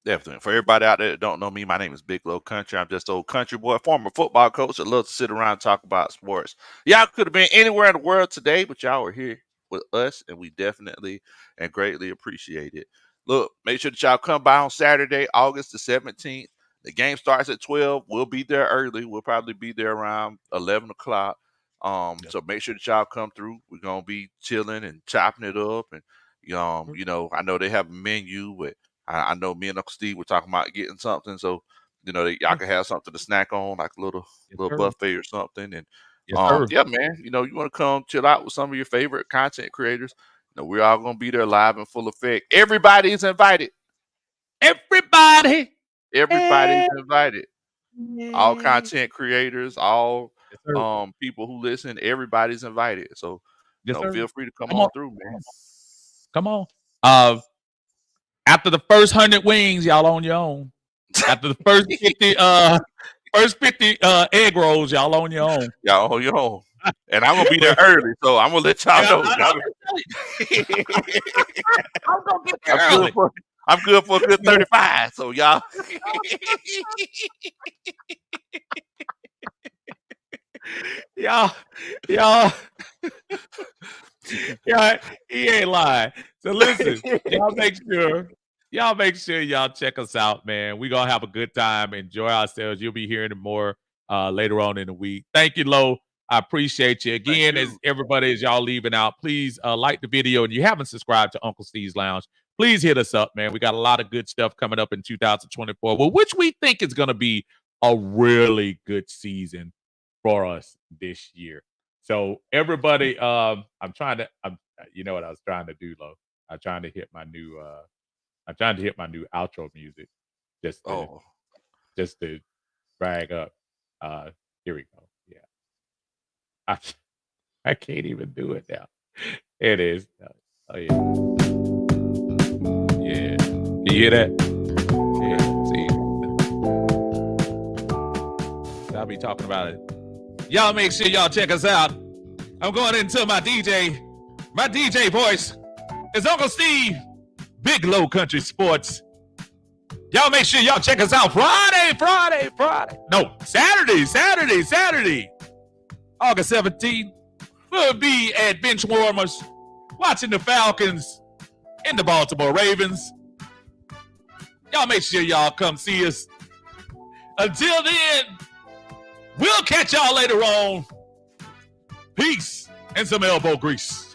Definitely. For everybody out there that don't know me, my name is Big Low Kuntry. I'm just old country boy, former football coach that loves to sit around and talk about sports. Y'all could have been anywhere in the world today, but y'all were here with us, and we definitely and greatly appreciate it. Look, make sure that y'all come by on Saturday, August the 17th. The game starts at 12. We'll be there early. We'll probably be there around 11 o'clock. So make sure that y'all come through. We're going to be chilling and chopping it up. And, you know, I know they have a menu, but I know me and Uncle Steve were talking about getting something. So, you know, y'all can have something to snack on, like a little buffet or something. And, yeah, man, you know, you want to come chill out with some of your favorite content creators. You know, we're all going to be there live in full effect. Everybody is invited. Everybody is invited. All content creaters, all people who listen, everybody's invited. So, you know, feel free to come on through, man. Come on. After the first 100 wings, y'all on your own. After the first 50 egg rolls, y'all on your own. Y'all on your own. And I'm gonna be there early, so I'm gonna let y'all know. I'm gonna get there early. I'm good for a good 35. So y'all. y'all. Yeah, he ain't lying. So listen, y'all make sure y'all check us out, man. We're gonna have a good time, enjoy ourselves. You'll be hearing more later on in the week. Thank you, Lo. I appreciate you. Again, as everybody, as y'all leaving out, please like the video. And you haven't subscribed to Uncle Steve's Lounge, please hit us up, man. We got a lot of good stuff coming up in 2024, well, which we think is gonna be a really good season for us this year. So everybody, you know what I was trying to do, Lo? I'm trying to hit my new outro music, just to brag up. Here we go. Yeah, I can't even do it now. It is. Oh yeah, yeah. Can you hear that? Yeah. See, I'll be talking about it. Y'all make sure y'all check us out. I'm going into my DJ voice. It's Uncle Steve, Big Low Kuntry Sports. Y'all make sure y'all check us out Friday. No, Saturday. August 17th. We'll be at Bench Warmers watching the Falcons and the Baltimore Ravens. Y'all make sure y'all come see us. Until then, we'll catch y'all later on. Peace and some elbow grease.